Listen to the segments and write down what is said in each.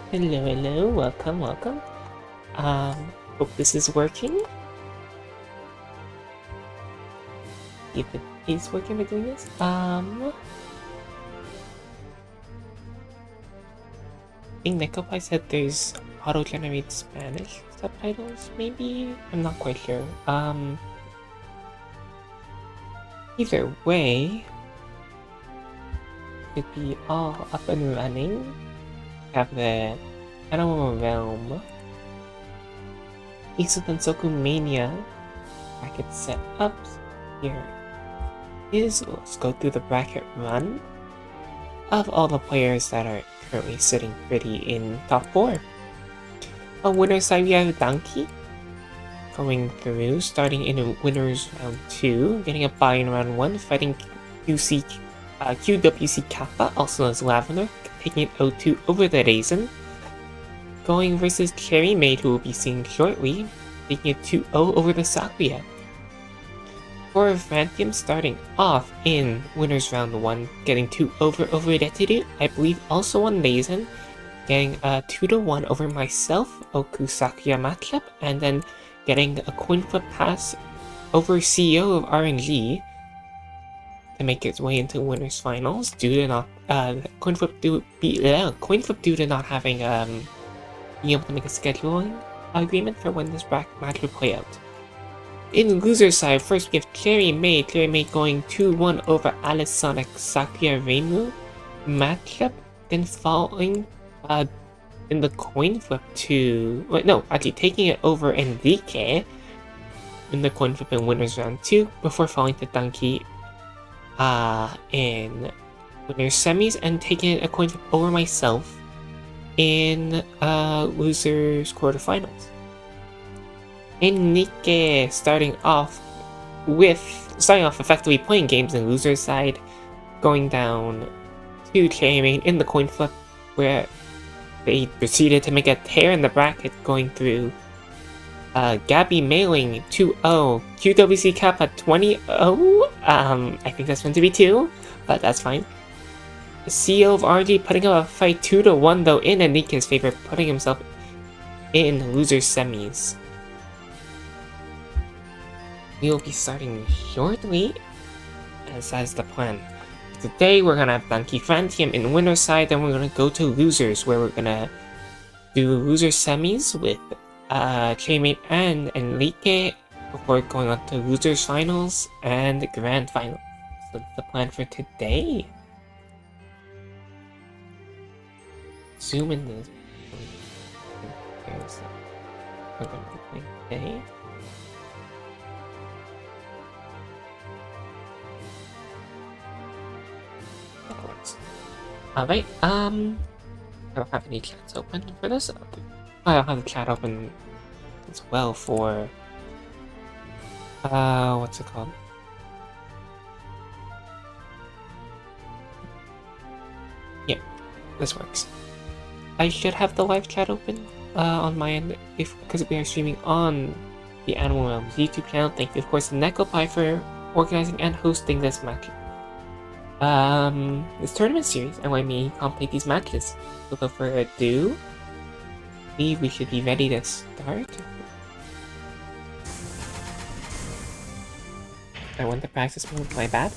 Hello, hello, welcome, welcome. Hope this is working. If it is working, we're doing this. I think Nekopai said there's auto-generate Spanish subtitles, maybe? I'm not quite sure. Either way, it'd be all up and running. Have the Animal Realm, HisoutensokuMania bracket set up. Here is, let's go through the bracket run of all the players that are currently sitting pretty in top 4. On winner's side, we have Donkey going through, starting in winners round 2, getting a bye in round 1, fighting QWC Kappa, also known as Lavender, taking it 0-2 over the Raisin. Going versus Cherry Maid, who we'll be seeing shortly, taking it 2-0 over the Sakuya. For Phantom, starting off in winners round 1, getting 2 over Retiru, I believe also on Raisin, getting a 2-1 over myself, Oku Sakuya matchup, and then getting a coin flip pass over CEO of RNG to make its way into winners finals due to not coin flip due to not having being able to make a scheduling agreement for when this match would play out. In the loser side, first we have Cherry Maid going 2-1 over Alice Sonic Sakuya Reimu matchup, then following in the coin flip taking it over Enrique in the coin flip in winners round 2 before falling to Donkey in winners semis and taking a coin flip over myself in losers quarterfinals. Enrique starting off effectively playing games in losers side, going down to Cherry Maid in the coin flip where they proceeded to make a tear in the bracket, going through Gabby mailing 2-0, QWC Kappa 20-0, I think that's meant to be 2, but that's fine. The CEO of RG putting up a fight 2-1 though in Enrique's favor, putting himself in loser semis. We will be starting shortly, as that's the plan. Today we're gonna have Donkey Phantom in winner's side, then we're gonna go to losers, where we're gonna do loser semis with Cherry Maid and Enrique before going on to losers finals and grand finals. So that's the plan for today. Zoom in this. We're gonna be playing today. Alright, I don't have any chats open for this. I don't have the chat open as well for what's it called? Yeah, this works. I should have the live chat open on my end because we are streaming on the Animal Realms YouTube channel. Thank you, of course, to Nekopai for organizing and hosting this match. This tournament series and let me complete these matches. Without further ado, I believe we should be ready to start. I went to practice mode, my bad.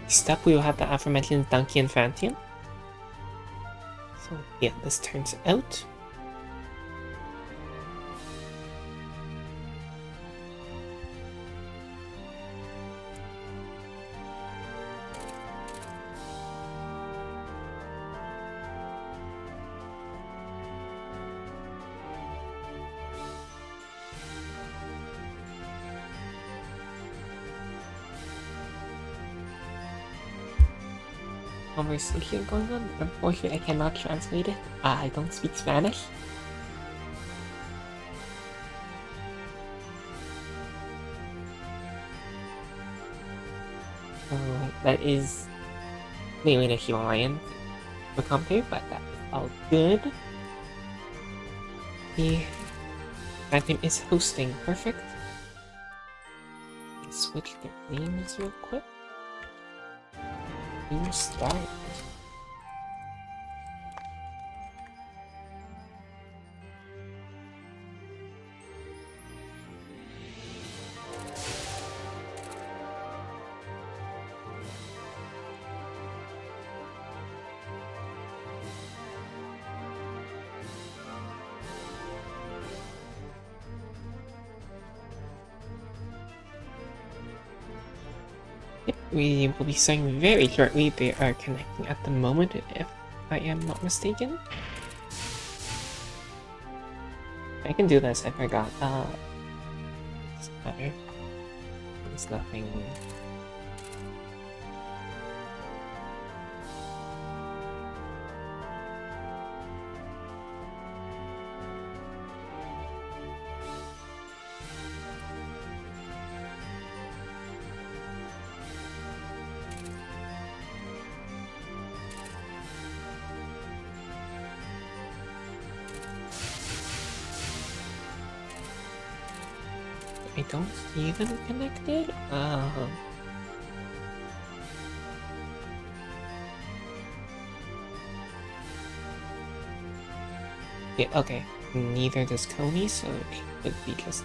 Step we will have the aforementioned Donkey and Phantom. So yeah, this turns out. Conversation going on. Unfortunately, I cannot translate it. I don't speak Spanish. That is mainly the Himalayan for commentator, but that is all good. The Phantom is hosting, perfect. Switch their names real quick. New start. Yep, we will be starting very shortly. They are connecting at the moment, if I am not mistaken. I can do this, I forgot. Doesn't matter. There's nothing. I don't see them connected. Yeah, okay. Neither does Coney, so it could be just.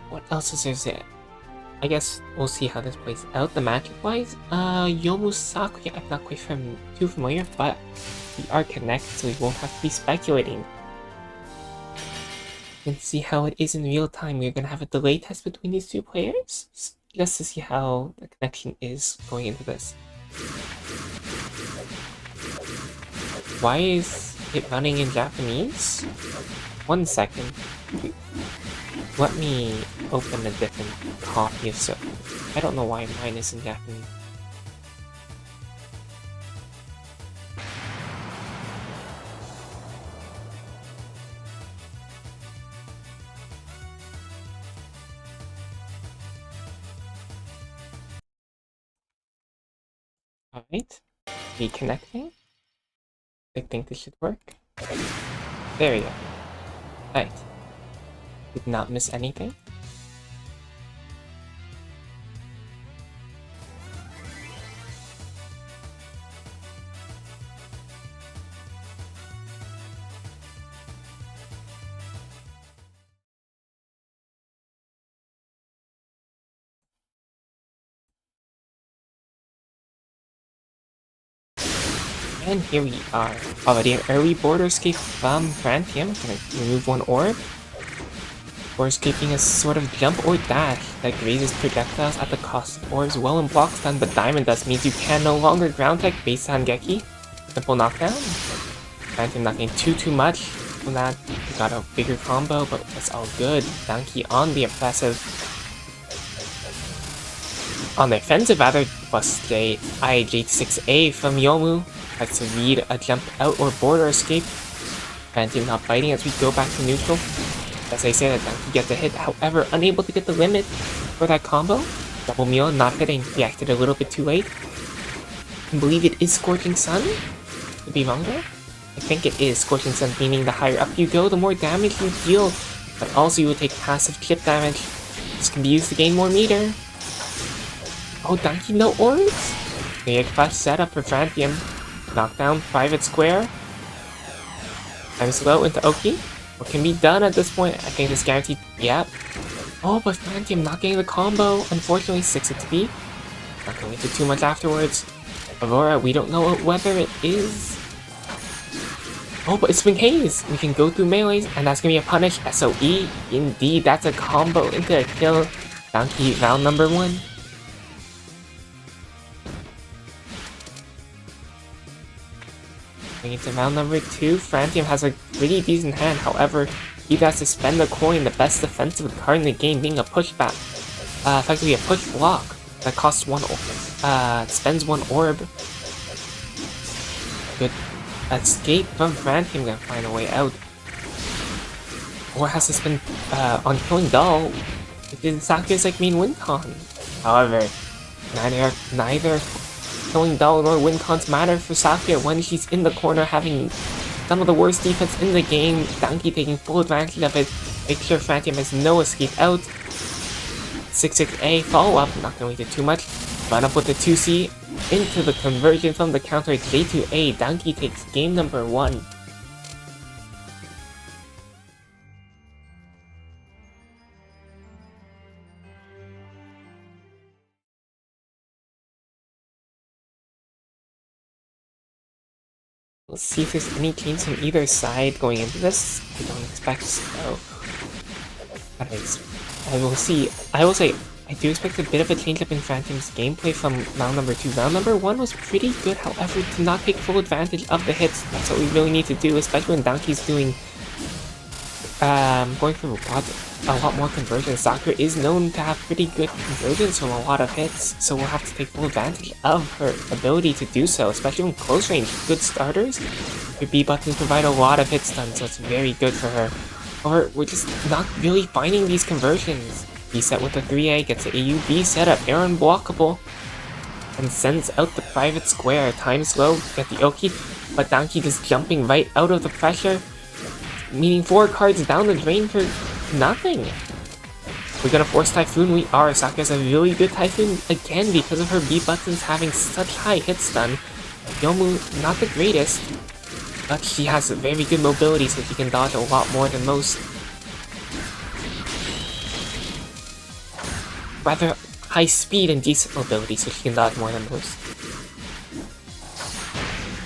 What else is there? I guess we'll see how this plays out. The magic-wise, Yomu Sakuya, I'm not quite too familiar, but we are connected, so we won't have to be speculating. You can see how it is in real time. We're gonna have a delay test between these two players, just to see how the connection is going into this. Why is it running in Japanese? 1 second. Let me open a different copy of so. I don't know why mine is in Japanese. Alright, reconnecting. I think this should work. There we go. Alright. Did not miss anything. And here we are. Already an early border escape from Frantium. Gonna remove one orb. Or escaping a sort of jump or dash that grazes projectiles at the cost of orbs well and block stun, but Diamond Dust means you can no longer ground tech based on Geki. Simple knockdown. Phantom not getting too much from that. We got a bigger combo, but that's all good. Donkey on the offensive. On the offensive, rather, plus the IJ6A from Yomu. Has to read a jump out or border escape. Phantom not biting as we go back to neutral. As I said, Donkey gets a hit, however, unable to get the limit for that combo. Double meal not hitting, reacted a little bit too late. I believe it is Scorching Sun? Could be wrong there? I think it is Scorching Sun, meaning the higher up you go, the more damage you deal. But also you will take passive chip damage. This can be used to gain more meter. Oh, Donkey no orbs? They had clutch setup for Frantium. Knockdown, private square. I'm slow into Oki. What can be done at this point? I think this guaranteed. Yep. Oh, but Frantium not getting the combo. Unfortunately, 6 it to be. Not going into too much afterwards. Aurora, we don't know whether it is Oh, but it's Spring Haze! We can go through melees, and that's gonna be a punish. SOE, indeed, that's a combo into a kill. Donkey round number 1. Bring it to round number 2. Frantium has a pretty decent hand, however, he has to spend the coin, the best defensive card in the game, being a pushback. Effectively a push block that costs spends 1 orb. Good escape from Frantium, gonna find a way out. Or has to spend on killing Dull, which is Sakura's like main win con. However, neither killing Dull nor win cons matter for Sakura when she's in the corner having some of the worst defense in the game. Donkey taking full advantage of it. Make sure Frantium has no escape out. 6-6A follow up, not gonna wait it too much. Run up with the 2C into the conversion from the counter J2A. Donkey takes game number 1. Let's see if there's any change from either side going into this. I don't expect so. But I will see. I will say, I do expect a bit of a change up in Phantom's gameplay from round number 2. Round number 1 was pretty good, however, to not take full advantage of the hits. That's what we really need to do, especially when Donkey's doing going for a lot more conversions. Sakura is known to have pretty good conversions from a lot of hits, so we'll have to take full advantage of her ability to do so, especially when close range. Good starters, your B buttons provide a lot of hits done, so it's very good for her. Or we're just not really finding these conversions. B set with the 3A, gets the AUB setup, air unblockable, and sends out the private square. Time slow, get the Oki, but Donkey just jumping right out of the pressure, meaning 4 cards down the drain for nothing. We're gonna force Typhoon, we are. Sakura's a really good Typhoon, again, because of her B buttons having such high hit stun. Yomu, not the greatest, but she has very good mobility, so she can dodge a lot more than most. Rather high speed and decent mobility, so she can dodge more than most.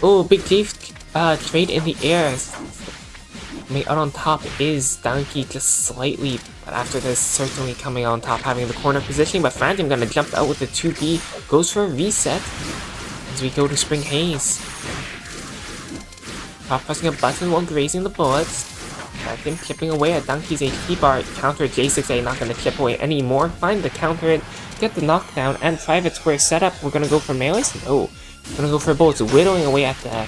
Oh, big Chief trade in the air. Out on top is Donkey just slightly, but after this certainly coming on top, having the corner positioning, but Phantom gonna jump out with the 2B, goes for a reset as we go to Spring Haze. Top pressing a button while grazing the bullets. Phantom chipping away at Donkey's HP bar, counter J6A not gonna chip away anymore, find the counter it, get the knockdown and private square setup. We're gonna go for melees? No, we're gonna go for bullets, whittling away at the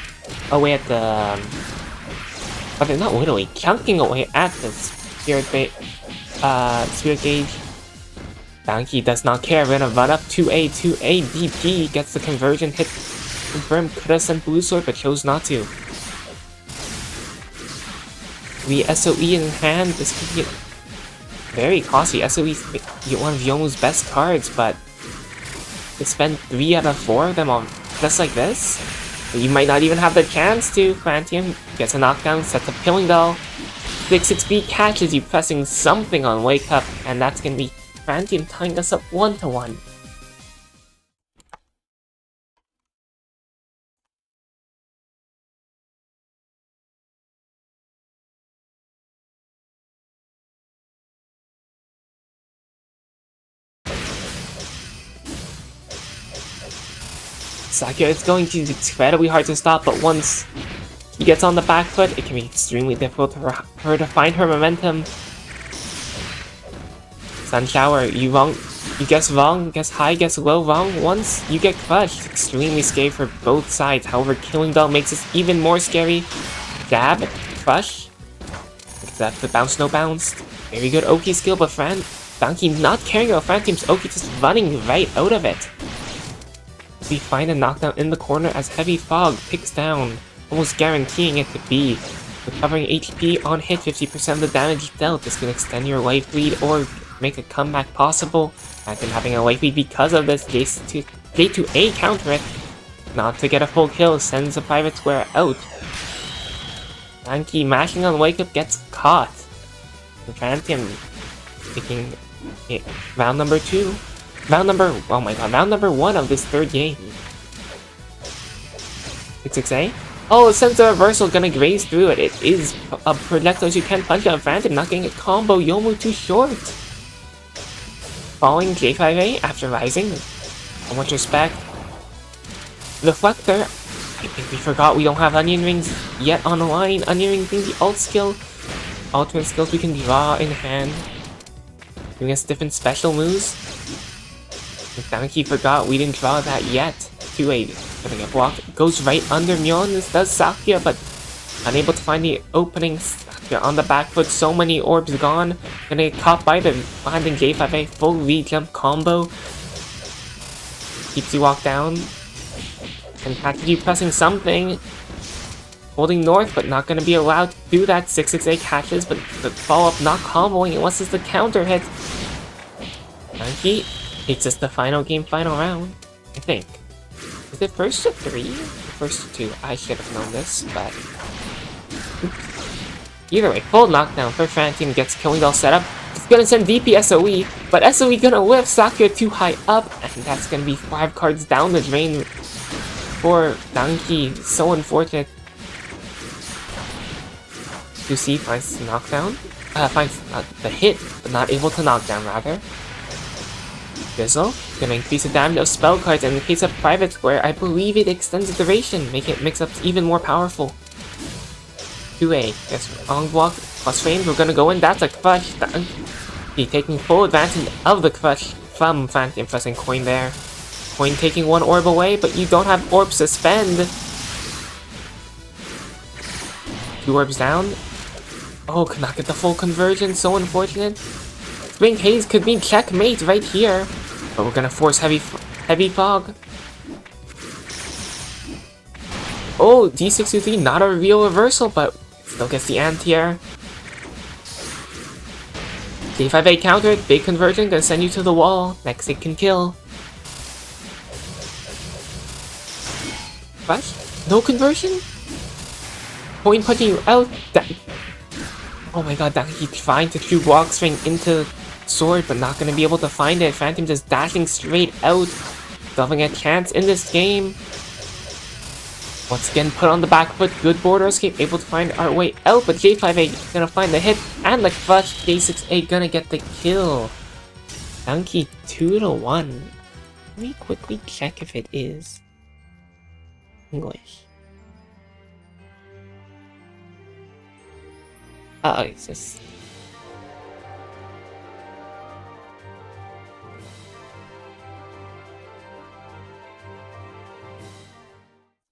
but they're not literally chunking away at the spirit gauge. Donkey does not care. We're gonna run up 2A, 2A, DP gets the conversion hit confirmed. Could have sent Blue Sword, but chose not to. The SOE in hand, this could be very costly. SOE is one of Yomu's best cards, but to spend 3 out of 4 of them on just like this, you might not even have the chance to. Phantom gets a knockdown, sets up Killing Doll. 6-6B catches you pressing something on Wake Up, and that's gonna be Phantom tying us up 1-1. Sakura is going to be incredibly hard to stop, but once he gets on the back foot, it can be extremely difficult for her to find her momentum. Sun Shower, you guess wrong, guess high, guess low, wrong. Once you get crushed, extremely scary for both sides. However, Killing Doll makes this even more scary. Jab, crush, except the bounce, no bounce. Very good Oki skill, but Donkey not caring about Phantom's Oki, just running right out of it. We find a knockdown in the corner as Heavy Fog picks down, almost guaranteeing it to be. Recovering HP on hit, 50% of the damage dealt. This can extend your life lead or make a comeback possible. Phantom having a life lead because of this. J2A counter it. Not to get a full kill, sends a private square out. Donkey mashing on Wake Up gets caught. The Phantom taking it. Round number 2. Round number 1 of this 3rd game. 6-6A? Oh, since the reversal gonna graze through it, it is a projectile you can punch out Phantom, not getting a combo. Yomu too short. Falling J5A after rising. So much respect. Reflector. I think we forgot we don't have Onion Rings yet on the line. Onion Ring being the ult skill. Alternate skills we can draw in hand. Giving us different special moves. Donkey forgot we didn't draw that yet. 2A gonna get blocked. Goes right under Myon. This does Sakya, but unable to find the opening. Sakya on the back foot. So many orbs gone. Gonna get caught by the landing J5A. Full re-jump combo. Keeps you walk down. And Katsujin pressing something. Holding north, but not gonna be allowed to do that. 668 catches, but the follow-up not comboing unless it's the counter hit. Donkey takes us the final game, final round, I think. Is it first to 3? First to 2. I should have known this, but... Either way, full knockdown for Phantom gets killing all set up. It's gonna send DP SOE, but SOE gonna lift Sakura too high up, and that's gonna be 5 cards down the drain for Donkey. So unfortunate. 2C finds the knockdown. Finds the hit, but not able to knockdown, rather. Fizzle, gonna increase the damage of spell cards, and in the case of Private Square, I believe it extends the duration, making it mix-ups even more powerful. 2A, yes, on block plus range, we're gonna go in, that's a crush. He taking full advantage of the crush from Phantom, pressing coin there. Coin taking 1 orb away, but you don't have orb suspend. 2 orbs down. Oh, could not get the full conversion, so unfortunate. Spring Haze could mean checkmate right here. But we're gonna force heavy fog. Oh, D623, not a real reversal, but still gets the anti-air. J5A countered, big conversion, gonna send you to the wall. Next it can kill. What? No conversion? Point punching you out. Oh my god, he's trying to shoot walk string into sword, but not gonna be able to find it. Phantom just dashing straight out. Doesn't get a chance in this game. Once again, put on the back foot. Good border escape, able to find our way out, but J5A gonna find the hit and the clutch. J6A gonna get the kill. Donkey 2-1. Let me quickly check if it is English. Oh, it's just...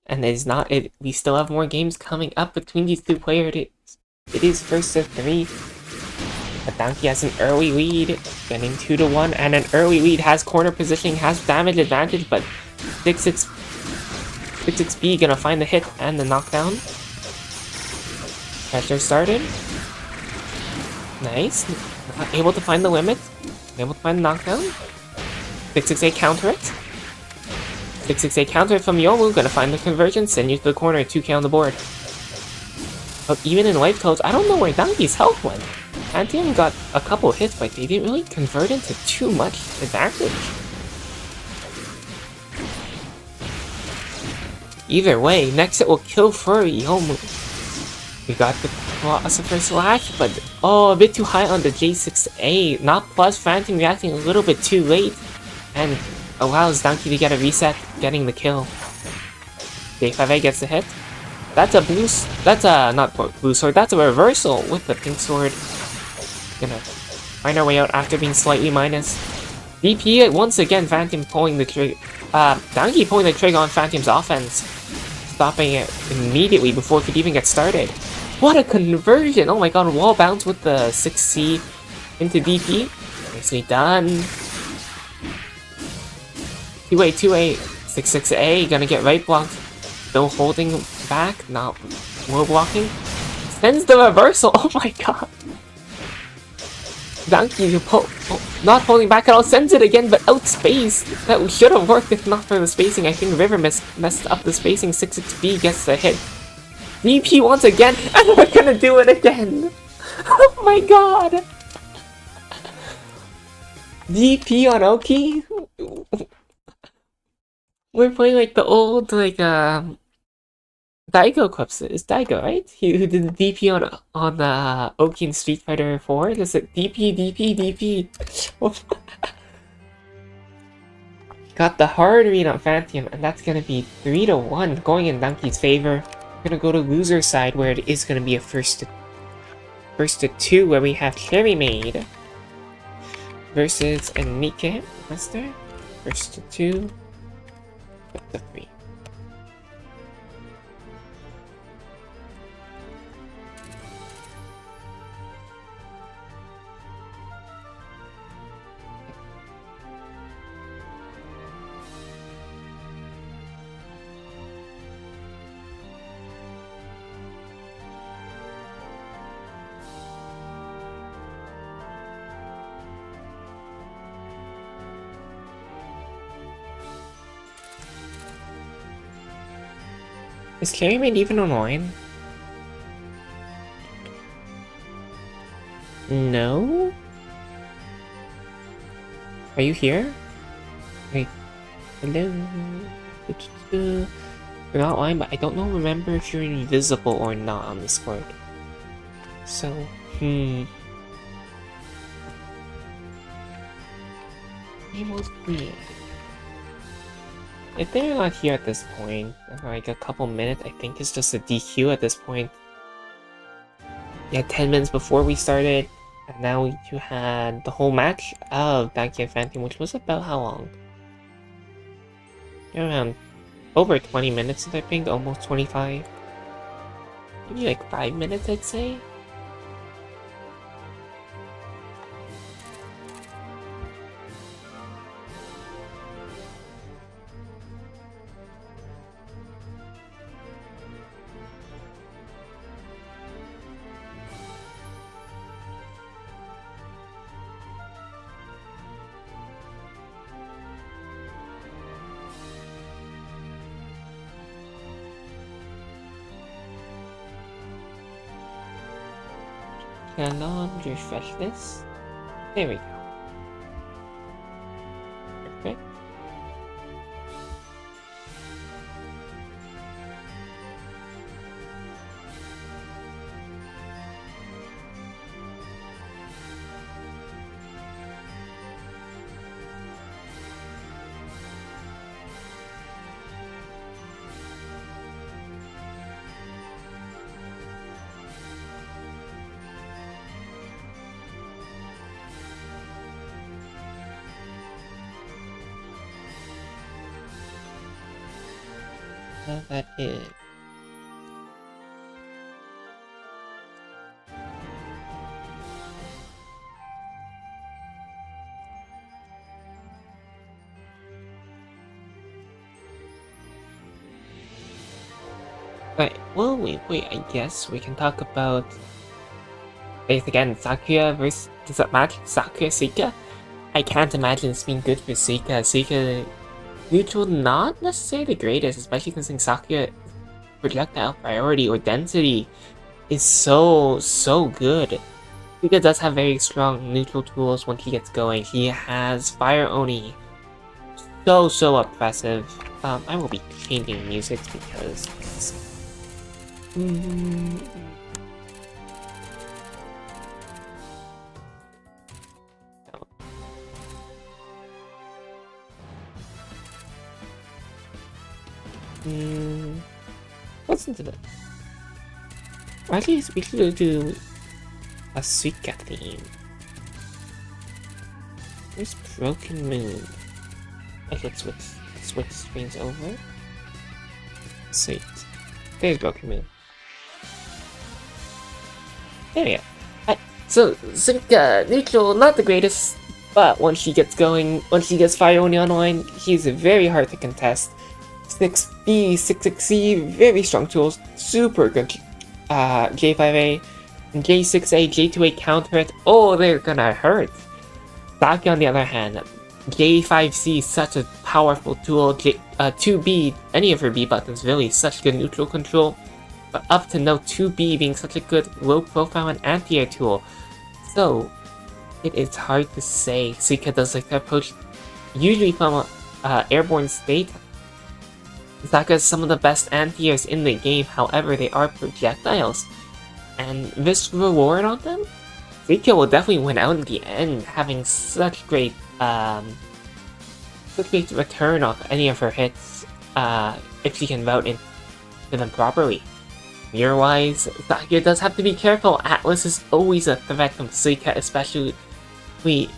And it is not it. We still have more games coming up between these two players. It is first to 3. But Donkey has an early lead, getting 2-1, and an early lead has corner positioning, has damage advantage, but 6-6B gonna find the hit and the knockdown. Pressure started. Nice. Not able to find the limit. Able to find the knockdown. 6-6A counter it. 6-6A counter from Yomu, gonna find the conversion, send you to the corner, 2k on the board. But even in life codes, I don't know where Donkey's health went. Pantheon got a couple hits, but they didn't really convert into too much advantage. Either way, next it will kill for Yomu. We got the Philosopher Slash, but oh, a bit too high on the J6A. Not plus, Phantom reacting a little bit too late, and allows Donkey to get a reset, getting the kill. J5A gets the hit. That's a blue... That's a... not blue sword, that's a reversal with the pink sword. Gonna find our way out after being slightly minus. DP, once again, Phantom pulling the trigger... Donkey pulling the trigger on Phantom's offense. Stopping it immediately before it could even get started. What a conversion! Oh my god, wall bounce with the 6C into DP. Nicely done. 2A, 6-6A, gonna get right blocked. Still holding back, not low blocking. Sends the reversal, oh my god. Donkey not holding back at all, sends it again, but outspaced. That should have worked if not for the spacing. I think River messed up the spacing. 6-6B gets the hit. DP once again, and we're gonna do it again. Oh my god. DP on Oki? We're playing like the old, like, Daigo equips it. It's Daigo, right? Who did the DP on Oki in Street Fighter 4? Just like DP, DP, DP. Got the hard read on Phantom, and that's gonna be 3-1 going in Donkey's favor. We're gonna go to loser side where it is gonna be a first to 2 where we have Cherry Maid versus Anike Master. First to 2 with the 3. Is Cherry Maid even online? No? Are you here? Wait. Hello? You're not online, but I don't remember if you're invisible or not on Discord. So, Almost clear. If they're not here at this point, like a couple minutes, I think it's just a DQ at this point. Yeah, 10 minutes before we started, and now you had the whole match of Backyard Phantom, which was about how long? Around over 20 minutes, I think, almost 25. Maybe like 5 minutes, I'd say. And on refresh this. There we go. Perfect. That is. Right, well, wait, I guess we can talk about again, Sakura versus that match, Sakura Suika. I can't imagine it's been good for Suika. Suika neutral, not necessarily the greatest, especially considering Sakura projectile priority or density is so good. Suika does have very strong neutral tools when he gets going. He has Fire Oni. So oppressive. I will be changing music because listen to that. Actually, we should do a Suika theme. There's Broken Moon. Let's switch screens over. Sweet. There's Broken Moon. There we go. So Suika neutral, not the greatest, but once she gets going, once she gets Fire Oni online, he's very hard to contest. 6B, 6C, very strong tools, super good J5A, and J6A, J2A counter it. Oh, they're gonna hurt. Saki on the other hand, J5C, such a powerful tool. 2B, any of her B buttons, really such good neutral control. But up to no 2B being such a good low profile and anti-air tool. So, it is hard to say. Suika does like the approach usually from airborne state. Sakuya has some of the best anti-airs in the game, however, they are projectiles. And this reward on them, Sakuya will definitely win out in the end, having such great return off any of her hits, if she can route into them properly. Mirror-wise, Sakuya does have to be careful. Atlas is always a threat from Suika, especially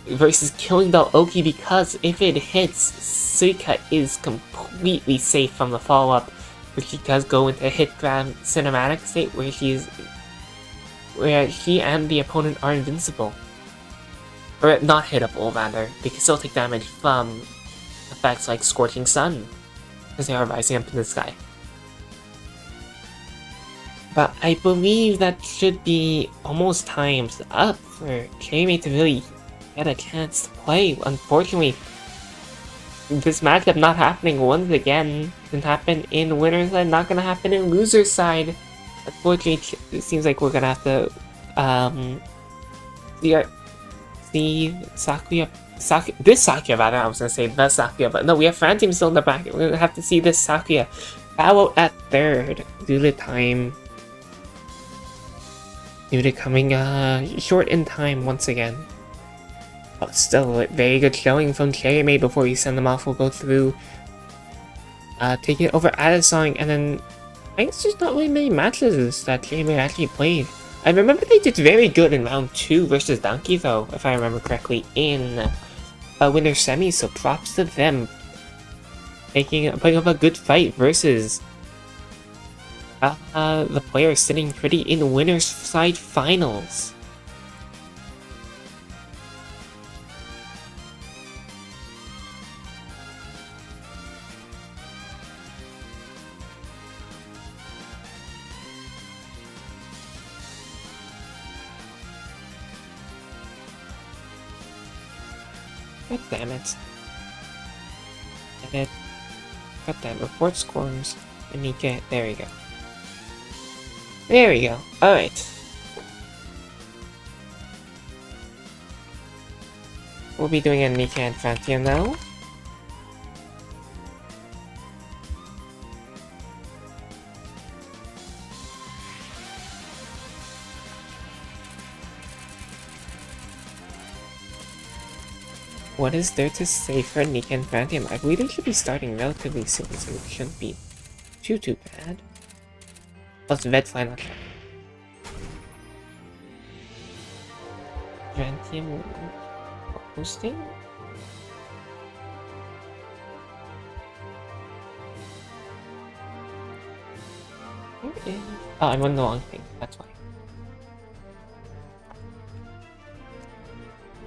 versus killing the Oki, because if it hits, Suika is completely safe from the follow-up, but she does go into a hit grab cinematic state where she and the opponent are invincible. Or not hittable, rather. They can still take damage from effects like Scorching Sun, because they are rising up in the sky. But I believe that should be almost times up for K-Mate to really get a chance to play. Unfortunately, this matchup not happening once again. Didn't happen in winner's side, not gonna happen in loser's side. Unfortunately, it seems like we're gonna have to see Sakuya. This Sakuya, rather, I was gonna say the Sakuya, but no, we have Phantom still in the bracket. We're gonna have to see this Sakuya bow out at third due to time. Due to coming short in time once again. But still, a very good showing from Cherry before we send them off. We'll go through taking it over Adesong, and then I guess there's not really many matches that Cherry actually played. I remember they did very good in round 2 versus Donkey, though, if I remember correctly, in winner semi, so props to them. Putting up a good fight versus the players sitting pretty in winner's side finals. God damn it. Edit. Got that. Report scores. Anika. There we go. There we go. Alright. We'll be doing Anika and Fantia now. What is there to say for Nika and Phantom? I believe they should be starting relatively soon, so it shouldn't be too bad. Plus Vet final check. Phantom hosting? Where is... Oh, I'm on the wrong thing, that's why.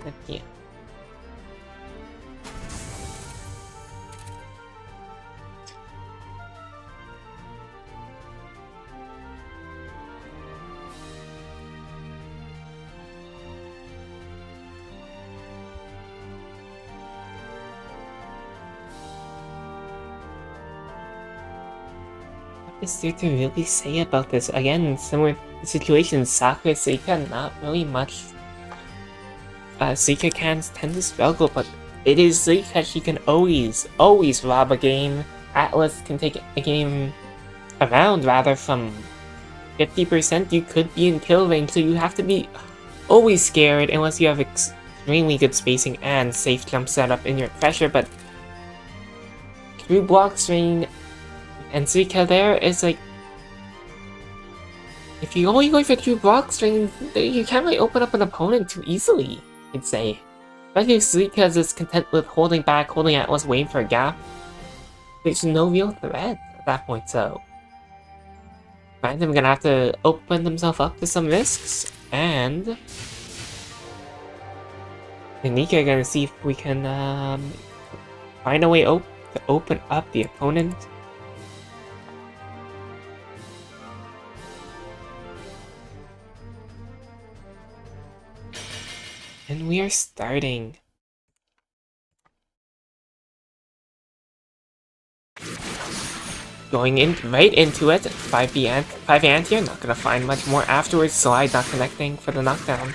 But yeah. Is there to really say about this? Again, similar situations, Sakura, Suika, not really much. Suika can tend to struggle, but it is Suika, she can always rob a game. Atlas can take a game around, rather, from 50%, you could be in kill range, so you have to be always scared unless you have extremely good spacing and safe jump setup in your pressure, but through block string and Suika there is like, if you're only going for 2 block strings, you can't really open up an opponent too easily, I'd say. Especially if Suika is content with holding back, holding Atlas, waiting for a gap. There's no real threat at that point, so I'm gonna have to open themselves up to some risks, and Nika are gonna see if we can find a way to open up the opponent. And we are starting. Going right into it. 5 anti-air, not gonna find much more afterwards. Slide not connecting for the knockdown.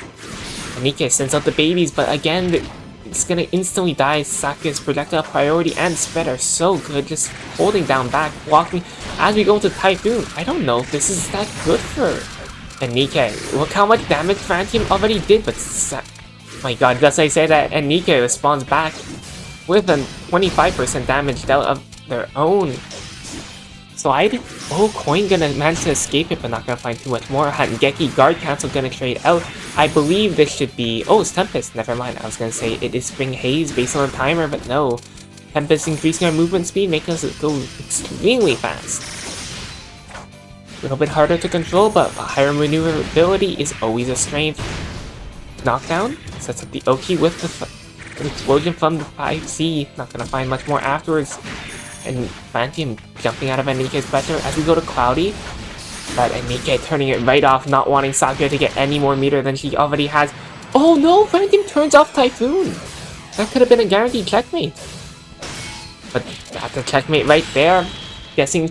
Anika sends out the babies, but again, it's gonna instantly die. Sakuya's projectile priority and spread are so good, just holding down back, blocking as we go into Typhoon. I don't know if this is that good for Enike. Look how much damage Phantom already did, but my god, does I say that Enike responds back with a 25% damage dealt of their own. So Coin gonna manage to escape it, but not gonna find too much more. Hangeki Guard Cancel gonna trade out. I believe this should be... Oh, it's Tempest. Never mind. I was gonna say it is Spring Haze based on the timer, but no. Tempest increasing our movement speed, making us go extremely fast. A little bit harder to control, but higher maneuverability is always a strength. Knockdown sets up the Oki with the explosion from the 5C. Not gonna find much more afterwards. And Phantom jumping out of Enike's pressure as we go to Cloudy. But Enike turning it right off, not wanting Sakuya to get any more meter than she already has. Oh no! Phantom turns off Typhoon! That could have been a guaranteed checkmate. But that's a checkmate right there. Guessing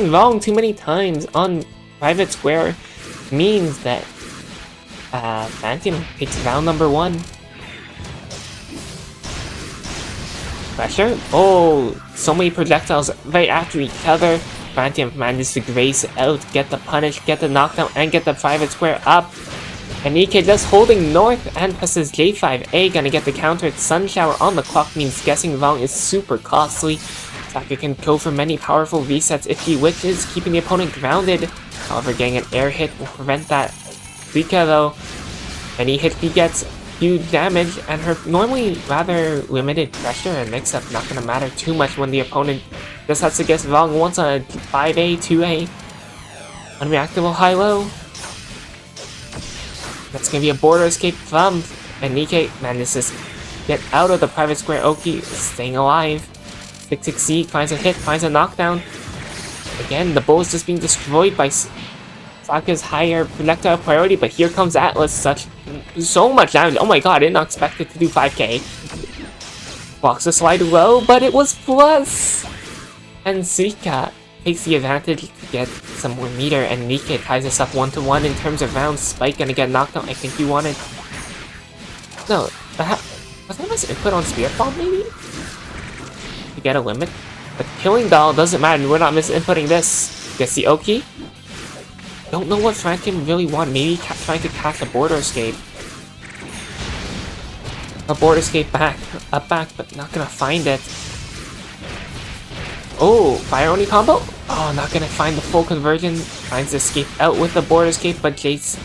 wrong too many times on Private Square means that Phantom takes round number 1. Pressure? Oh, so many projectiles right after each other. Phantom manages to grace out, get the punish, get the knockdown, and get the Private Square up. Enike just holding north and presses J5A, gonna get the counter. Sun Shower on the clock means guessing wrong is super costly. Sakuya can go for many powerful resets if he wishes, keeping the opponent grounded. However, getting an air hit will prevent that. Rika though, any hit he gets, huge damage, and her normally rather limited pressure and mix-up not gonna matter too much when the opponent just has to guess wrong once on a 5A, 2A. Unreactable high-low. That's gonna be a border escape from Enike. Manages to get out of the Private Square. Oki staying alive. 6-6C finds a hit, finds a knockdown. Again, the bull is just being destroyed by Sakuya's higher projectile priority, but here comes Atlas. So much damage. Oh my god, I did not expect it to do 5k. Blocks the slide low, but it was plus! And Suika takes the advantage to get some more meter, and Nike ties us up 1-1 in terms of rounds. Spike gonna get knocked out. I think he wanted... No, was that his input on Spirit Bomb, maybe? To get a limit? But Killing Doll doesn't matter, we're not misinputting this. Gets the Oki. Don't know what Phantom really want. Maybe trying to catch a border escape. A border escape back, but not gonna find it. Oh, fire only combo? Oh, not gonna find the full conversion. Finds the escape out with the border escape, but Jace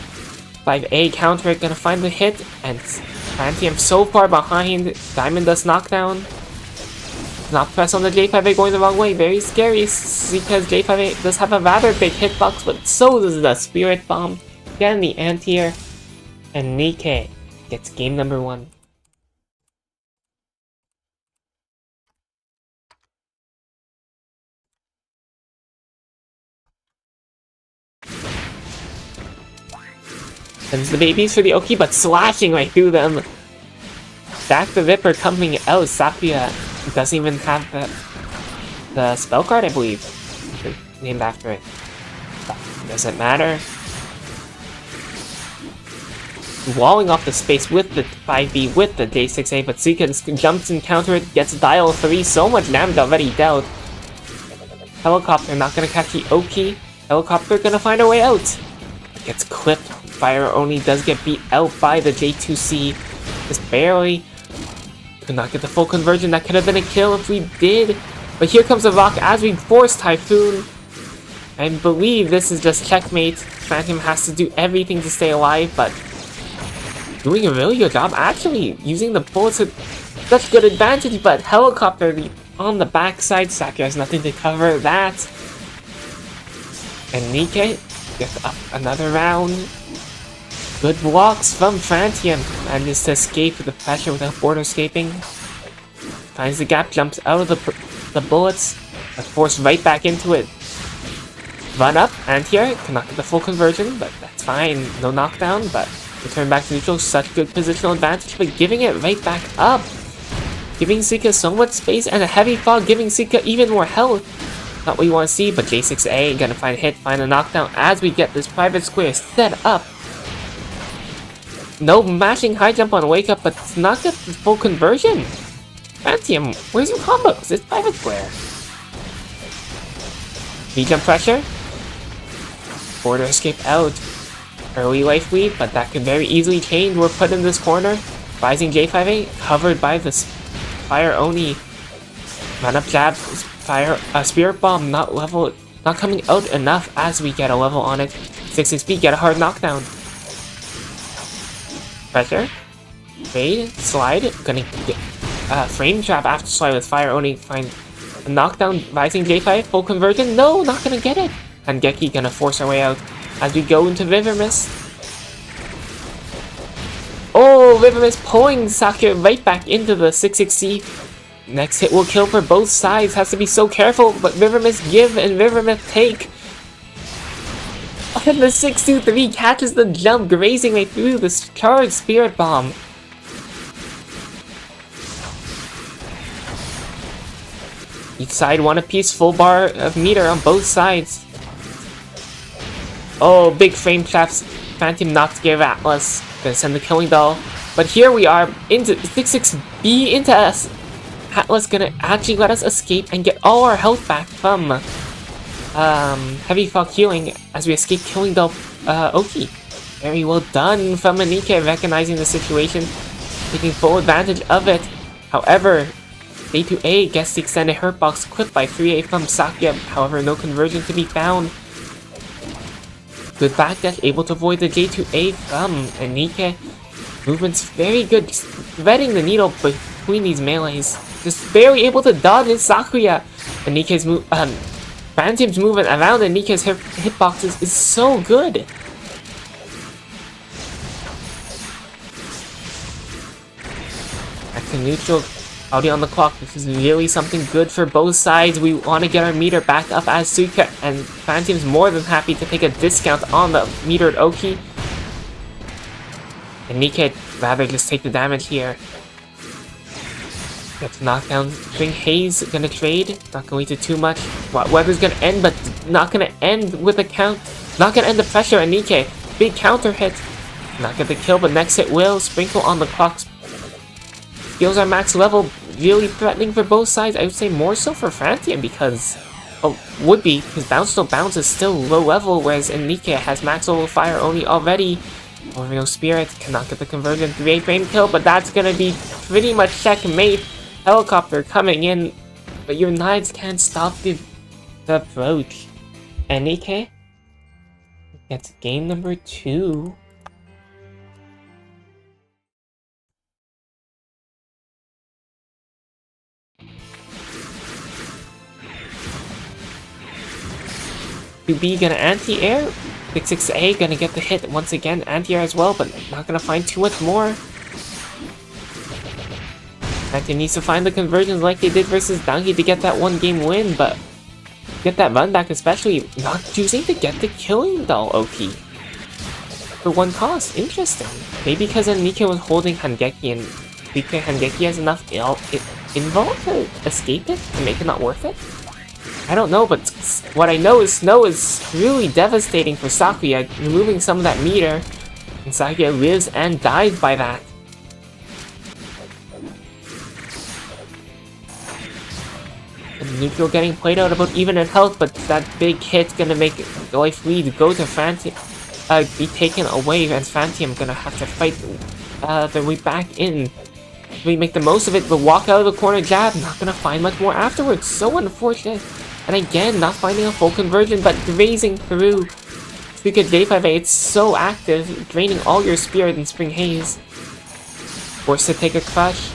5A counter it, gonna find the hit, and Phantom so far behind. Diamond does knockdown. Not press on the J5A going the wrong way. Very scary because J5A does have a rather big hitbox, but so does the Spirit Bomb. Getting the anti-air, and Nikkei gets game number 1. Sends the babies for the Oki, but slashing right through them. Back the Ripper coming out. Sakuya doesn't even have the spell card, I believe, named after it. But doesn't matter. Walling off the space with the 5B with the J6A, but Suika just jumps and counter it, gets dial 3, so much damage already dealt. Helicopter not gonna catch the Oki. Helicopter gonna find a way out. Gets clipped. Fire only does get beat out by the J2C. Just barely. Could not get the full conversion. That could have been a kill if we did. But here comes the rock as we force Typhoon. I believe this is just checkmate. Phantom has to do everything to stay alive, but doing a really good job. Actually, using the bullets with such good advantage, but helicopter on the backside. Sakuya has nothing to cover that. And Nikkei gets up another round. Good blocks from Phantom. Manages to escape the pressure without border escaping. Finds the gap, jumps out of the bullets, but forced right back into it. Run up, and here, cannot get the full conversion, but that's fine. No knockdown, but return back to neutral. Such good positional advantage, but giving it right back up. Giving Suika so much space and a heavy fog, giving Suika even more health. Not what you want to see, but J6A gonna find a hit, find a knockdown as we get this private square set up. No mashing high jump on wake up, but it's not get the full conversion. Phantom, where's your combos? It's private square. V-jump pressure. Border escape out. Early life lead, but that could very easily change. We're put in this corner. Rising J5A, covered by this Fire Oni. Run up jab, fire Spirit Bomb, not coming out enough as we get a level on it. 6-6B, get a hard knockdown. Pressure. Fade, slide, gonna get frame trap after slide with Fire Oni, find a knockdown, Rising J5, full conversion, no, not gonna get it! And Geki gonna force our way out as we go into River Mist. Oh, River Mist pulling Sakura right back into the 6-6C. Next hit will kill for both sides, has to be so careful, but River Mist give and River Mist take. And the 6-2-3 catches the jump, grazing right through the charged Spirit Bomb. Each side one apiece, full bar of meter on both sides. Oh, big frame traps. Phantom knocks Gear of Atlas. Gonna send the Killing Doll. But here we are into 6-6B into us. Atlas gonna actually let us escape and get all our health back from Heavy Fog healing as we escape Killing Doll Oki. Very well done from Anike, recognizing the situation, taking full advantage of it. However, J2A gets the extended hurt box equipped by 3A from Sakya, however no conversion to be found. Good backdash, able to avoid the J2A from Anike. Movement's very good, just threading the needle between these melees. Just barely able to dodge it, Sakuya. Anike's Phantom's movement around Anike's hitboxes is so good. Back to neutral. Already on the clock. This is really something good for both sides. We want to get our meter back up as Suika, and Phantom's more than happy to take a discount on the metered Oki. And Nika rather just take the damage here. Gets knocked down. String Haze gonna trade. Not going to too much. Weather's gonna end, but not gonna end with a count. Not gonna end the pressure on Nike. Big counter hit. Not get the kill, but next hit will. Sprinkle on the clock. Skills are max level, really threatening for both sides. I would say more so for Phantom because, would be, his bounce no bounce is still low level, whereas Enike has max level fire only already. Oriole Spirit cannot get the conversion 3A frame kill, but that's gonna be pretty much checkmate. Helicopter coming in, but your knives can't stop the approach. Enike gets game number 2. B gonna anti-air. 6-6A gonna get the hit once again, anti-air as well, but not gonna find too much more. Phantom needs to find the conversions like they did versus Donkey to get that 1-game win, but get that run back, especially not choosing to get the Killing Doll OP. For 1 cost, interesting. Maybe because Anika was holding Hangeki and because Hangeki has enough invul to escape it, to make it not worth it? I don't know, but what I know is Snow is really devastating for Sakuya, removing some of that meter, and Sakuya lives and dies by that. And Neutral getting played out about even in health, but that big hit's gonna make the life lead go to Phantom, be taken away, and Phantom gonna have to fight their way back in. We make the most of it, but walk out of the corner jab, not gonna find much more afterwards. So unfortunate. And again, not finding a full conversion, but grazing through. Speak of J5A, it's so active, draining all your spirit in Spring Haze. Forced to take a crush,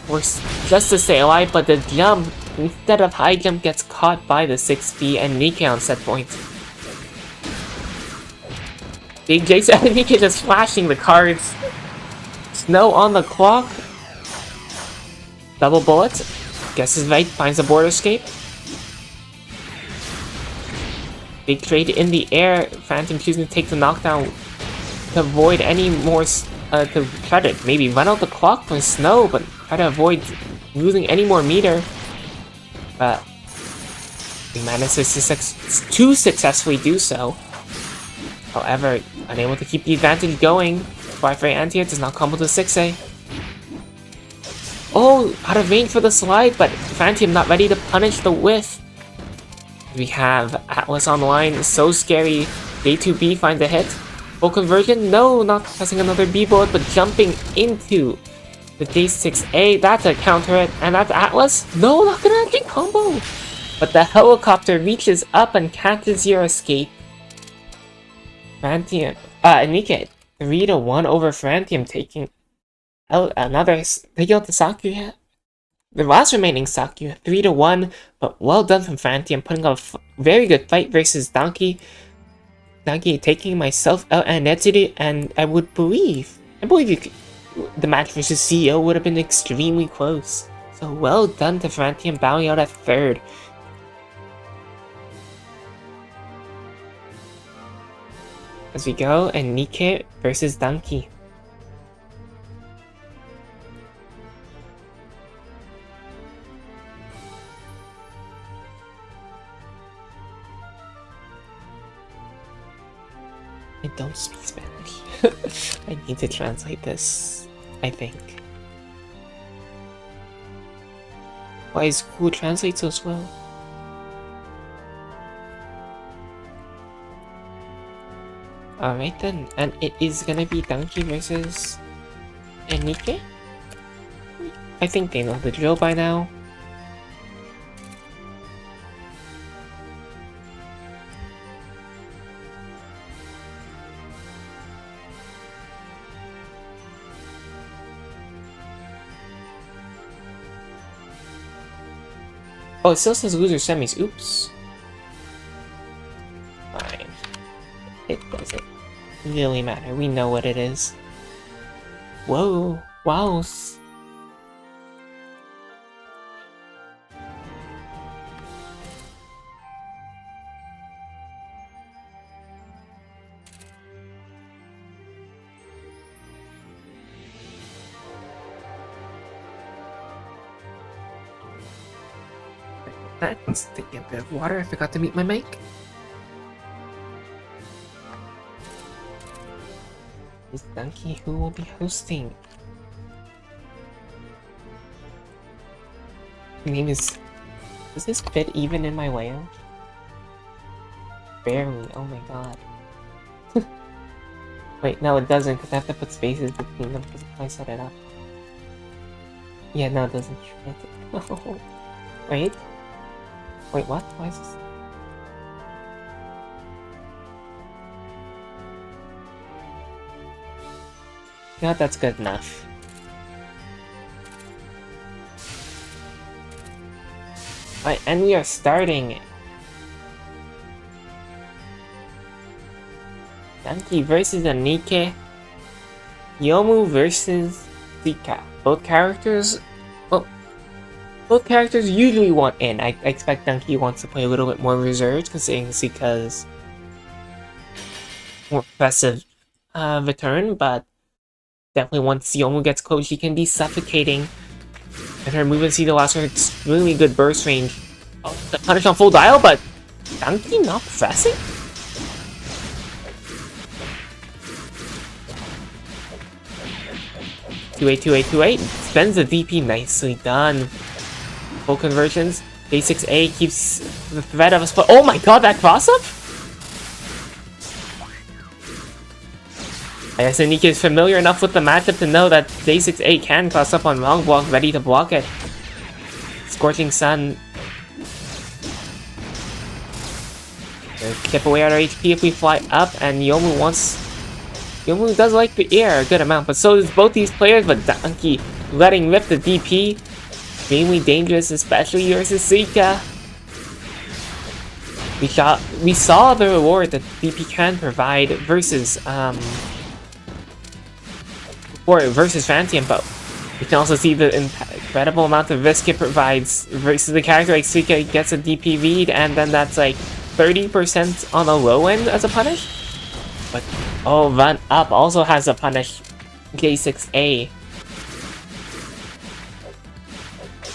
forced just to stay alive, but the jump, instead of high jump, gets caught by the 6B and Nika on set point. Big Jason and Nika just flashing the cards. Snow on the clock. Double bullet. Guesses right, finds a border escape. Big trade in the air. Phantom choosing to take the knockdown to avoid any more, to try to maybe run out the clock from Snow, but try to avoid losing any more meter. But he manages to successfully do so. However, unable to keep the advantage going. Wi-Fi anti does not combo to 6A. Oh, out of range for the slide, but Phantom not ready to punish the whiff. We have Atlas online, so scary. J2B finds a hit. Full conversion? No, not pressing another B bullet, but jumping into the J6A. That's a counter hit, and that's Atlas? No, not gonna actually combo! But the helicopter reaches up and catches your escape. Phantom, Nike, 3-1 over Phantom, taking out the Sakuya. The last remaining Sakuya, 3-1, but well done from Phantom, putting up a very good fight versus Donkey. Donkey taking myself out and Netsuru, and I believe the match versus CEO would have been extremely close. So well done to Phantom, bowing out at 3rd. As we go, and Nike versus Donkey. I don't speak Spanish. I need to translate this, I think. Why is Cool translate so slow? Alright then, and it is gonna be Donkey versus Nike? I think they know the drill by now. Oh, it still says loser semis. Oops. Fine. It doesn't really matter. We know what it is. Whoa. Wow. Let's take a bit of water. I forgot to mute my mic. Is Donkey who will be hosting? Her name is... Does this fit even in my layout? Barely. Oh my god. Wait, no it doesn't, because I have to put spaces between them because I set it up. Yeah, no it doesn't fit. Wait. Wait, what? Why is this? You know what? That's good enough. Alright, and we are starting. Donkey versus Anike. Yomu versus Zika. Both characters usually want in. I expect Donkey wants to play a little bit more reserved, considering Zika's more impressive return, but definitely once Yomu gets close, she can be suffocating. And her movement see the last one extremely good burst range. Oh, the punish on full dial, but Donkey not pressing? Two eight. Spends the DP, nicely done. Full conversions. J6A keeps the threat of a split. Oh my god, that cross up? I guess Anike is familiar enough with the matchup to know that J6A can cross up on wrong block, ready to block it. Scorching Sun. Chip away at our HP if we fly up, and Yomu does like the air a good amount, but so does both these players, but Donkey letting rip the DP. Extremely dangerous, especially versus Zika. We saw the reward that DP can provide versus Phantom, but we can also see the incredible amount of risk it provides versus the character like Zika gets a DP read, and then that's like 30% on the low end as a punish. But oh, Run Up also has a punish. J6A.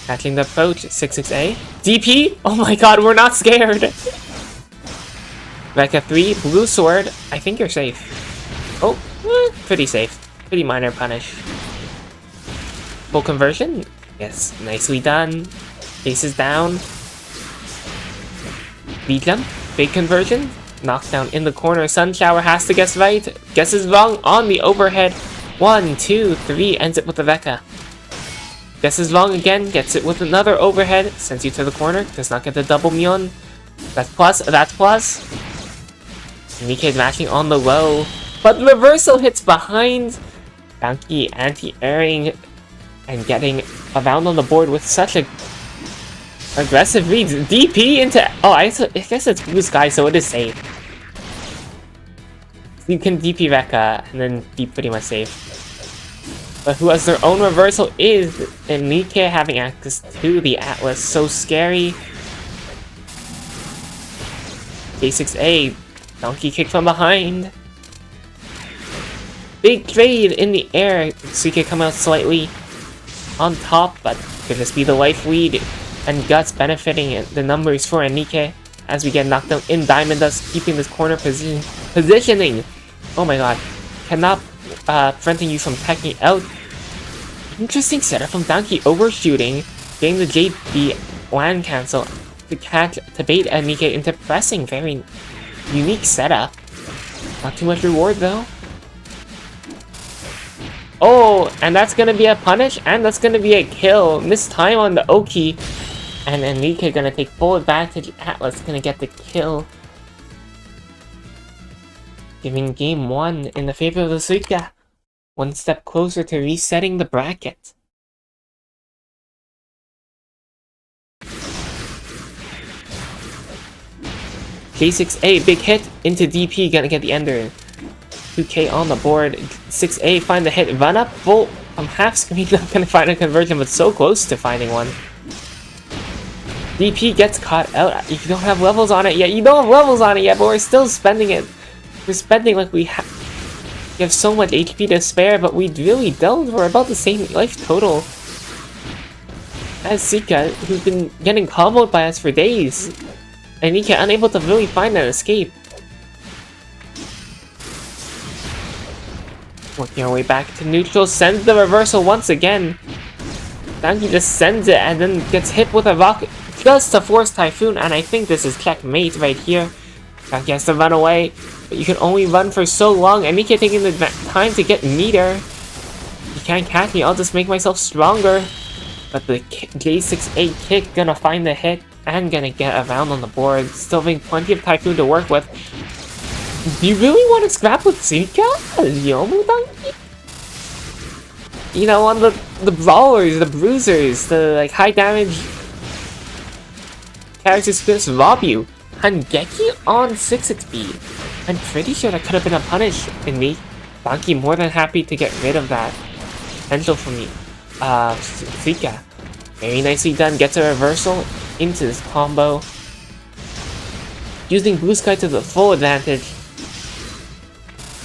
Catching the approach, 6-6A. DP? Oh my god, we're not scared! Rekka 3, blue sword. I think you're safe. Oh, pretty safe. Pretty minor punish. Full conversion? Yes, nicely done. Faces down. V-jump, big conversion. Knockdown in the corner. Sun Shower has to guess right. Guesses wrong on the overhead. 1, 2, 3, ends it with the Veka. Guesses wrong again, gets it with another overhead. Sends you to the corner, does not get the double Mion. That's plus, that's plus. Nikkei mashing on the low. But the reversal hits behind. Donkey anti-airing and getting around on the board with such a aggressive reads. DP into... Oh, I guess it's blue sky, so it is safe. You can DP Rekka and then be pretty much safe. But who has their own reversal is Nikkei having access to the Atlas. So scary. K6A. Donkey kick from behind. Big trade in the air. Suike come out slightly on top, but could this be the life lead? And Guts benefiting the numbers for Nikkei as we get knocked down in Diamond Dust, keeping this corner positioning. Oh my god. Cannot preventing you from teching out. Interesting setup from Donkey overshooting, getting the JB land cancel to bait Nikkei into pressing. Very unique setup. Not too much reward though. Oh, and that's gonna be a punish, and that's gonna be a kill. This time on the Oki. And then Nikkei gonna take full advantage. Atlas gonna get the kill. Giving game 1 in the favor of the Suika. One step closer to resetting the bracket. K6A, big hit into DP, gonna get the ender. 2K on the board. 6A, find the hit, run up, full from half screen, not gonna find a conversion, but so close to finding one. DP gets caught out. You don't have levels on it yet. You don't have levels on it yet, but we're still spending it. We're spending like we have so much HP to spare, but we really don't. We're about the same life total as Suika, who's been getting comboed by us for days. And Nikkei unable to really find an escape. Working our way back to neutral, sends the reversal once again. Donkey just sends it and then gets hit with a rocket just to force Typhoon, and I think this is checkmate right here. Donkey has to run away, but you can only run for so long, and Nikkei taking the time to get meter. You can't catch me, I'll just make myself stronger. But the J6A kick gonna find the hit and gonna get around on the board. Still having plenty of Typhoon to work with. Do you really want to scrap with Suika? Yomu Donkey? You know, on the brawlers, the bruisers, the like high damage characters just rob you. Hangeki on 6-6B. I'm pretty sure that could have been a punish in me. Donkey more than happy to get rid of that potential for me. Suika. Very nicely done. Gets a reversal into this combo. Using Blue Sky to the full advantage.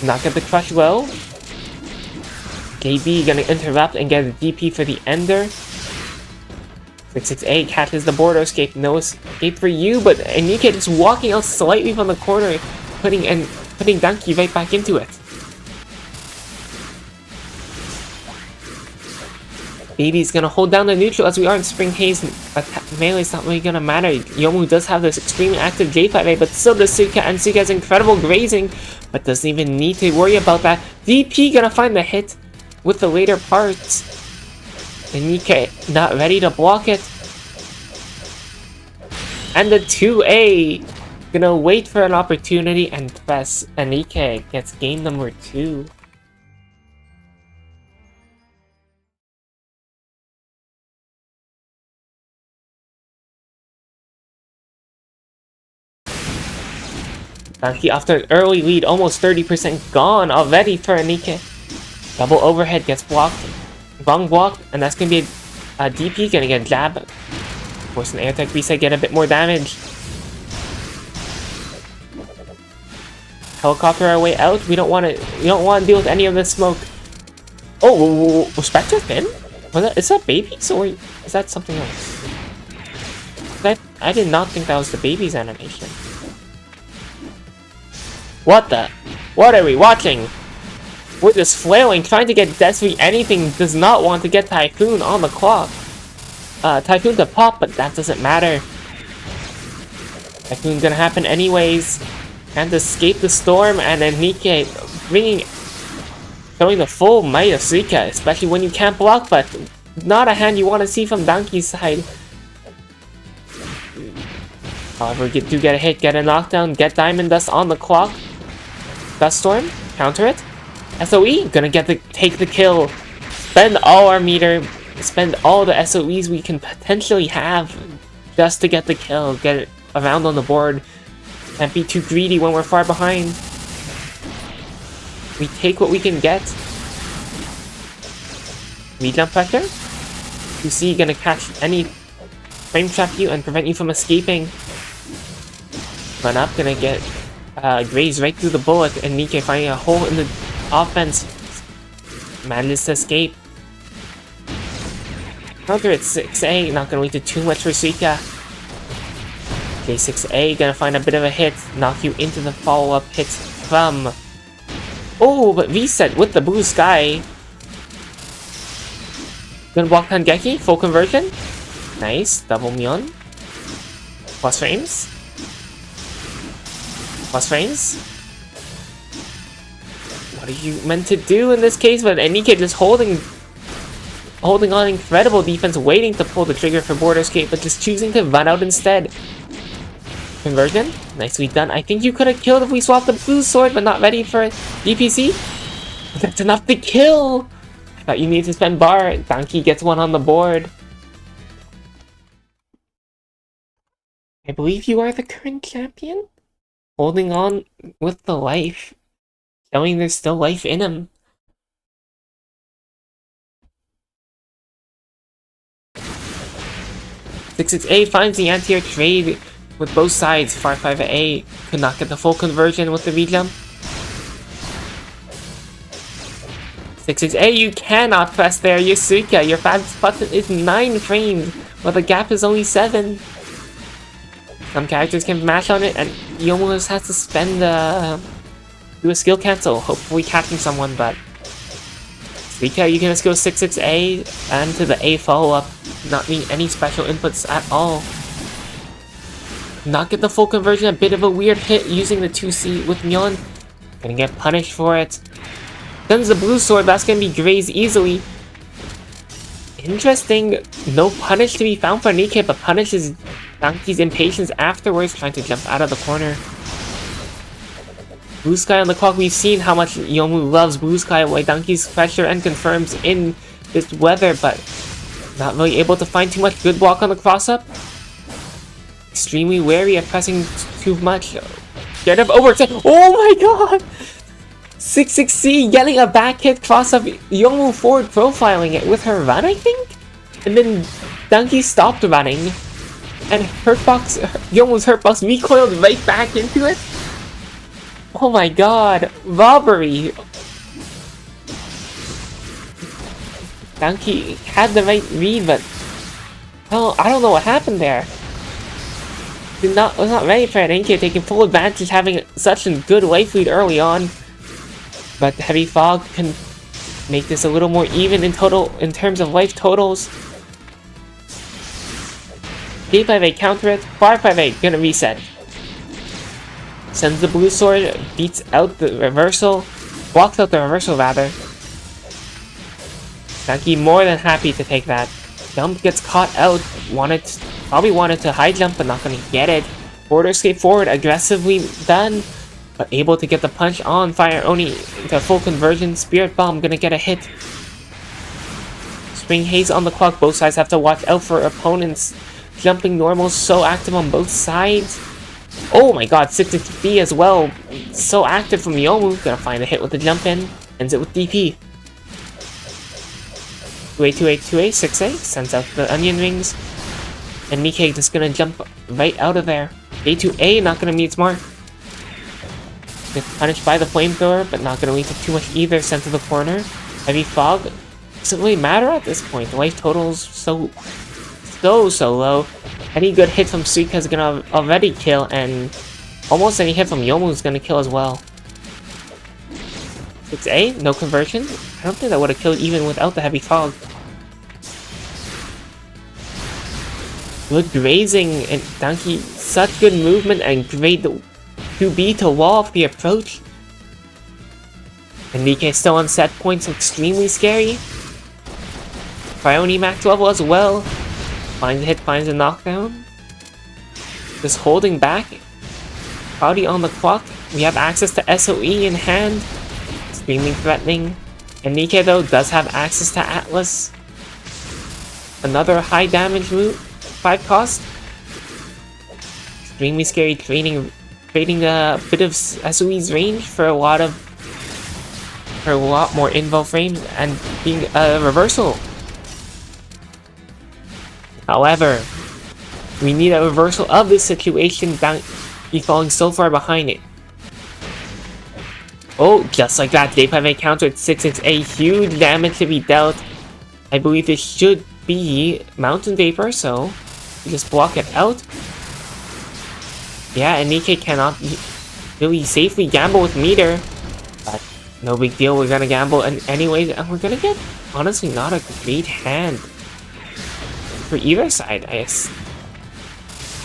Not get the crush well. JB gonna interrupt and get a DP for the ender. 6-6A catches the border escape. No escape for you, but Nikkei just walking out slightly from the corner, putting Donkey right back into it. Baby's gonna hold down the neutral as we are in Spring Haze. Melee's not really gonna matter. Yomu does have this extremely active J5A, but still does Suika, and Suika has incredible grazing, but doesn't even need to worry about that. DP gonna find the hit with the later parts. And Nikkei not ready to block it. And the 2A gonna wait for an opportunity and press. And Nikkei gets game number 2. Donkey after an early lead, almost 30% gone already for Nikkei. Double overhead gets blocked. Wrong block, and that's gonna be a DP, gonna get a jab. Force an air tech reset, get a bit more damage. Helicopter our way out. We don't want to deal with any of this smoke. Oh, Spectre Fin? Is that babies or is that something else? I did not think that was the baby's animation. What the? What are we watching? We're just flailing, trying to get Desri anything, does not want to get Typhoon on the clock. Typhoon to pop, but that doesn't matter. Typhoon's gonna happen anyways. And escape the storm, and then Nikke showing the full might of Suika, especially when you can't block, but not a hand you want to see from Donkey's side. However, you do get a hit, get a knockdown, get Diamond Dust on the clock. Dust Storm, counter it. SOE, gonna take the kill. Spend all our meter, spend all the SOEs we can potentially have just to get the kill, get it around on the board. Can't be too greedy when we're far behind. We take what we can get. Re-jump pressure. You see, gonna catch any frame trap you and prevent you from escaping. Run up, gonna get grazed right through the bullet, and Nikke finding a hole in the offense. Manages to escape. Counter at 6A, not gonna lead to too much for Suika. J6A, gonna find a bit of a hit, knock you into the follow-up hit from... Oh, but reset with the blue sky. Gonna block Tangeki, full conversion. Nice, double Mion. Plus frames. Plus frames. What are you meant to do in this case? But Nikke just holding on incredible defense, waiting to pull the trigger for border escape, but just choosing to run out instead. Conversion, nicely done. I think you could have killed if we swapped the blue sword, but not ready for DPC. But that's enough to kill! I thought you needed to spend bar. Donkey gets one on the board. I believe you are the current champion? Holding on with the life. Showing there's still life in him. A finds the anti-air trade with both sides. Far 5A could not get the full conversion with the re-jump. 6A, you cannot press there, Yasuka. Your fast button is 9 frames, while the gap is only 7. Some characters can mash on it, and you almost have to spend do a skill cancel, hopefully catching someone, but Suika, you can just go 6A and to the A follow-up, not need any special inputs at all. Not get the full conversion, a bit of a weird hit using the 2C with Mion. Gonna get punished for it. Sends the blue sword, that's gonna be grazed easily. Interesting, no punish to be found for Nikke, but punishes Donkey's impatience afterwards, trying to jump out of the corner. Blue Sky on the clock, we've seen how much Yomu loves Blue Sky, while Donkey's pressure and confirms in this weather, but not really able to find too much good block on the cross-up. Extremely wary of pressing too much. Get up over. Oh my god! 6C getting a back hit cross-up, Yomu forward profiling it with her run, I think? And then Donkey stopped running, and Yomu's Hurtbox recoiled right back into it? Oh my god, robbery! Donkey had the right read, but I don't know what happened there. Was not ready for it. Nikke taking full advantage, having such a good life lead early on. But the Heavy Fog can make this a little more even in terms of life totals. D5A counter it, Bar 5A gonna reset. Sends the blue sword, beats out the reversal, blocks out the reversal rather. Donkey more than happy to take that. Jump gets caught out, probably wanted to high jump but not gonna get it. Border escape forward, aggressively done, but able to get the punch on Fire Oni into full conversion. Spirit Bomb gonna get a hit. Spring Haze on the clock, both sides have to watch out for opponents. Jumping normals so active on both sides. Oh my god, 6B as well. So active from Yomu. Gonna find a hit with the jump in. Ends it with DP. 2A, 2A, 6A. Sends out the onion rings. And Nikke just gonna jump right out of there. A2A not gonna meet its mark. Gets punished by the flamethrower, but not gonna lead to too much either. Sent to the corner. Heavy Fog. Doesn't really matter at this point. The life total's so low. Any good hit from Suika is gonna already kill, and almost any hit from Yomu is gonna kill as well. 6A, no conversion. I don't think that would have killed even without the heavy fog. Good grazing, and Donkey, such good movement and great 2B to wall off the approach. And Nikke still on set points, extremely scary. Fioni max level as well. Finds a hit, finds a knockdown. Just holding back. Cloudy on the clock. We have access to SOE in hand. Extremely threatening. And Nikke though does have access to Atlas. Another high damage route. 5 cost. Extremely scary, trading a bit of SOE's range for a lot more invo frames and being a reversal. However, we need a reversal of this situation. He's falling so far behind it. Oh, just like that, J5A countered 6-6A, huge damage to be dealt. I believe this should be Mountain Vapor, so we just block it out. Yeah, and Nikke cannot really safely gamble with meter, but no big deal, we're gonna gamble anyways, and we're gonna get, honestly, not a great hand for either side, I guess.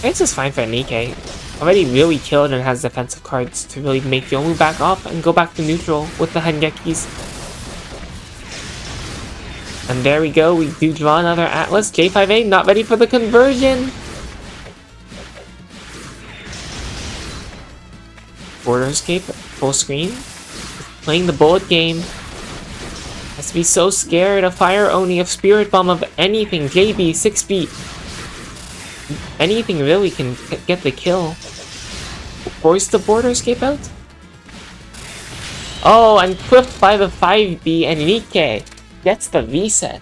It's just fine for Nikke. Already really killed and has defensive cards to really make Yomu back off and go back to neutral with the Hengekis. And there we go, we do draw another Atlas. J5A not ready for the conversion! Border escape, full screen. Playing the bullet game. Has to be so scared of Fire Oni, of Spirit Bomb, of anything. JB, 6B. Anything really can get the kill. Force the border escape out? Oh, and clipped by the 5B, and Nikke gets the reset.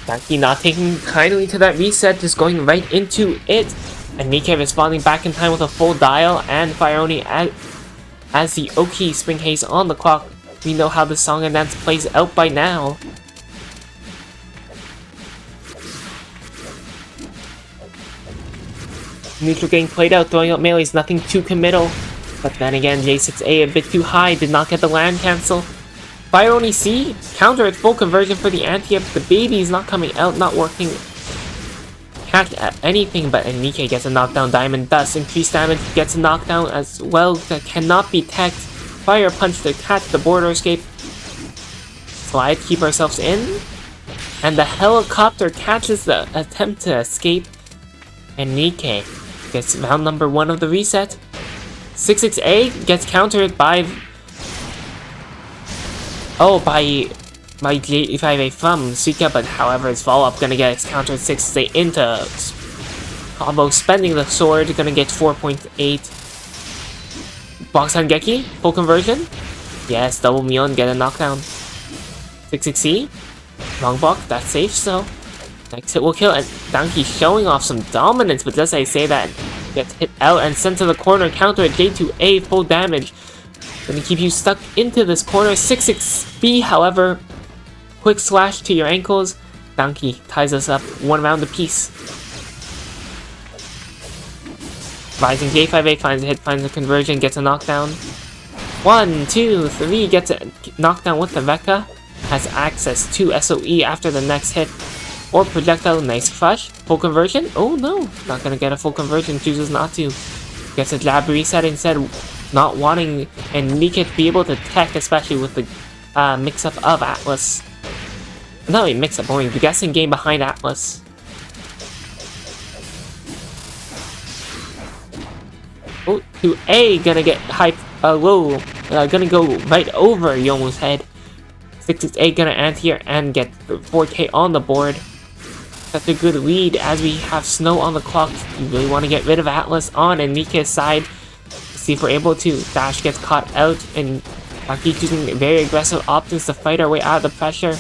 Donkey not taking kindly to that reset, just going right into it. And Nikke responding back in time with a full dial, and Fire Oni as the Oki Spring Haze on the clock. We know how the song and dance plays out by now. Neutral getting played out, throwing out melees, nothing too committal. But then again, J6A a bit too high, did not get the land cancel. Fire Oni C, counter at full conversion for the anti-up. The baby is not coming out, not working. Can't at anything, but Nikke gets a knockdown. Diamond Dust, increased damage, gets a knockdown as well. That cannot be teched. Fire Punch to catch the border escape. Slide, keep ourselves in. And the helicopter catches the attempt to escape. And Nikke gets round number 1 of the reset. 6-6A gets countered by J5A from Suika, but however his follow-up gonna get countered 6-6A into combo, spending the sword, gonna get 4.8. Box Hangeki, full conversion. Yes, double Mion, get a knockdown. 6-6C, wrong block, that's safe, so next hit will kill, and Donkey showing off some dominance, but just I say that, gets hit out and sent to the corner, counter at J2A, full damage. Gonna keep you stuck into this corner. 6-6B, however, quick slash to your ankles. Donkey ties us up 1 round apiece. Rising J5A finds a hit, finds a conversion, gets a knockdown. 1, 2, 3, gets a knockdown with the Veka. Has access to SOE after the next hit. Or projectile, nice crush. Full conversion? Oh no, not gonna get a full conversion, chooses not to. Gets a jab reset instead, not wanting and Nikke to be able to tech, especially with the mix-up of Atlas. Not really mix-up, only the guessing game behind Atlas. Oh, 2A gonna get low, gonna go right over Yomu's head. 6-6A gonna anti-air and get 4K on the board. That's a good lead as we have snow on the clock. You really want to get rid of Atlas on and Nikke's side. See if we're able to. Dash gets caught out and Donkey choosing very aggressive options to fight our way out of the pressure.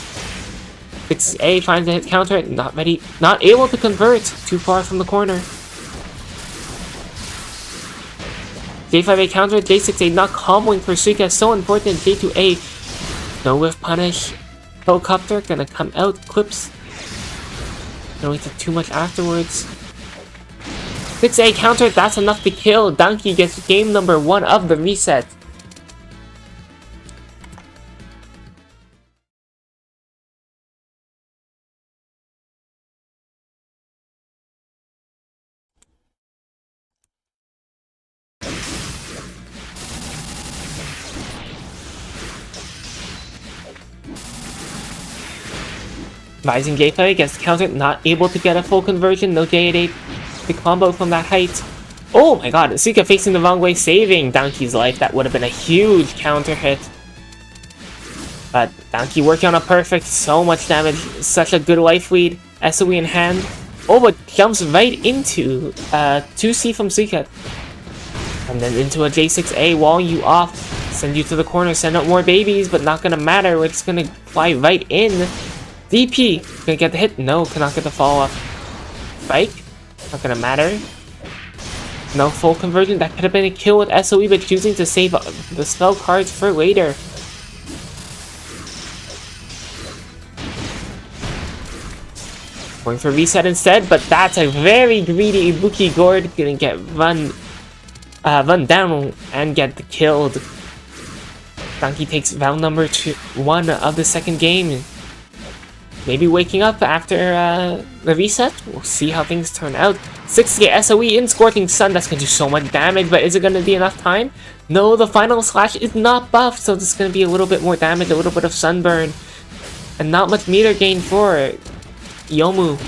6A finds a hit counter, not ready, not able to convert, too far from the corner. J5A counter, J6A not comboing for Suika, so important. J2A, no whiff punish. Helicopter gonna come out, clips. Don't wait too much afterwards. 6A counter, that's enough to kill. Donkey gets game number 1 of the reset. Rising J5 gets countered, not able to get a full conversion. No J8 the combo from that height. Oh my god, Suika facing the wrong way, saving Donkey's life. That would have been a huge counter hit. But Donkey working on a perfect, so much damage, such a good life lead. SOE in hand. Oh, but jumps right into 2C from Suika. And then into a J6A, wall you off. Send you to the corner, send out more babies, but not gonna matter. We're just gonna fly right in. DP, gonna get the hit? No, cannot get the follow-up. Spike, not gonna matter. No full conversion, that could have been a kill with SOE, but choosing to save the spell cards for later. Going for reset instead, but that's a very greedy Ibuki Gourd, gonna get run down and get killed. Donkey takes round number 1 of the second game. Maybe waking up after the reset. We'll see how things turn out. 60 SOE in Scorching Sun. That's going to do so much damage, but is it going to be enough time? No, the final slash is not buffed, so this is going to be a little bit more damage, a little bit of sunburn. And not much meter gain for Yomu.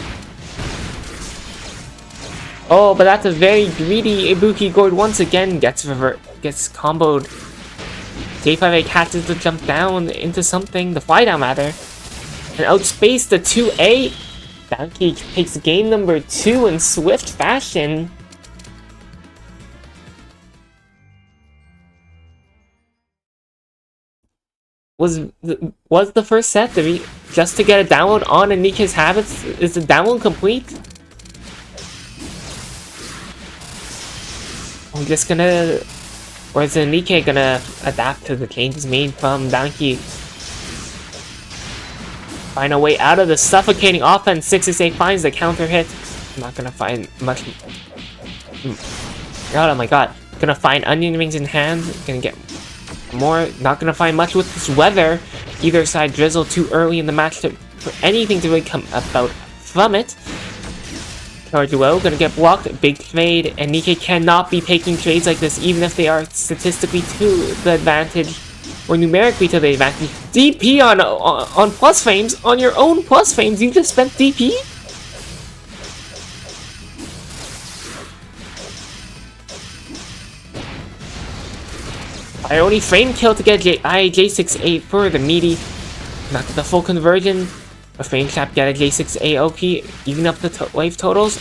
Oh, but that's a very greedy Ibuki Gourd once again gets comboed. J5A catches the jump down into something, the fly down rather. And outspace the 2A. Donkey takes game number 2 in swift fashion. Was the first set just to get a download on Anika's habits? Is the download complete? I'm just gonna, or is Anika gonna adapt to the changes made from Donkey? Find a way out of the suffocating offense. 668 finds the counter hit. Not gonna find much. Oh my god. Gonna find onion rings in hand. Gonna get more. Not gonna find much with this weather. Either side drizzle too early in the match for anything to really come about from it. Carduo gonna get blocked. Big trade. And Nikkei cannot be taking trades like this, even if they are statistically to the advantage. Or numerically to the advantage. DP on plus frames, on your own plus frames, you just spent DP? I only frame kill to get J6A for the meaty. Not the full conversion. A frame trap get a J6A OP, even up the life totals.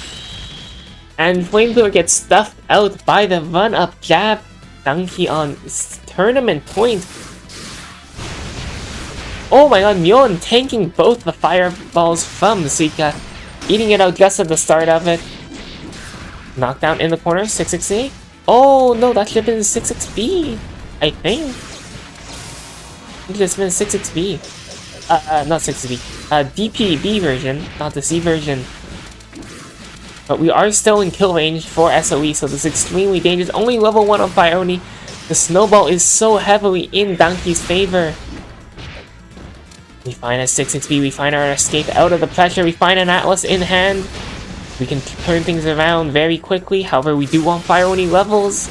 And Flamethrower gets stuffed out by the run-up jab. Donkey on tournament point. Oh my god, Myon tanking both the fireballs from Suika, eating it out just at the start of it. Knockdown in the corner, 668. Oh no, that should have been 66B, I think. It should have been 66B. Not 66B. DPB version, not the C version. But we are still in kill range for SOE, so this is extremely dangerous. Only level 1 on fire only. The snowball is so heavily in Donkey's favor. We find a 6-6B, we find our escape out of the pressure, we find an Atlas in hand. We can turn things around very quickly, however we do want Fire Oni levels.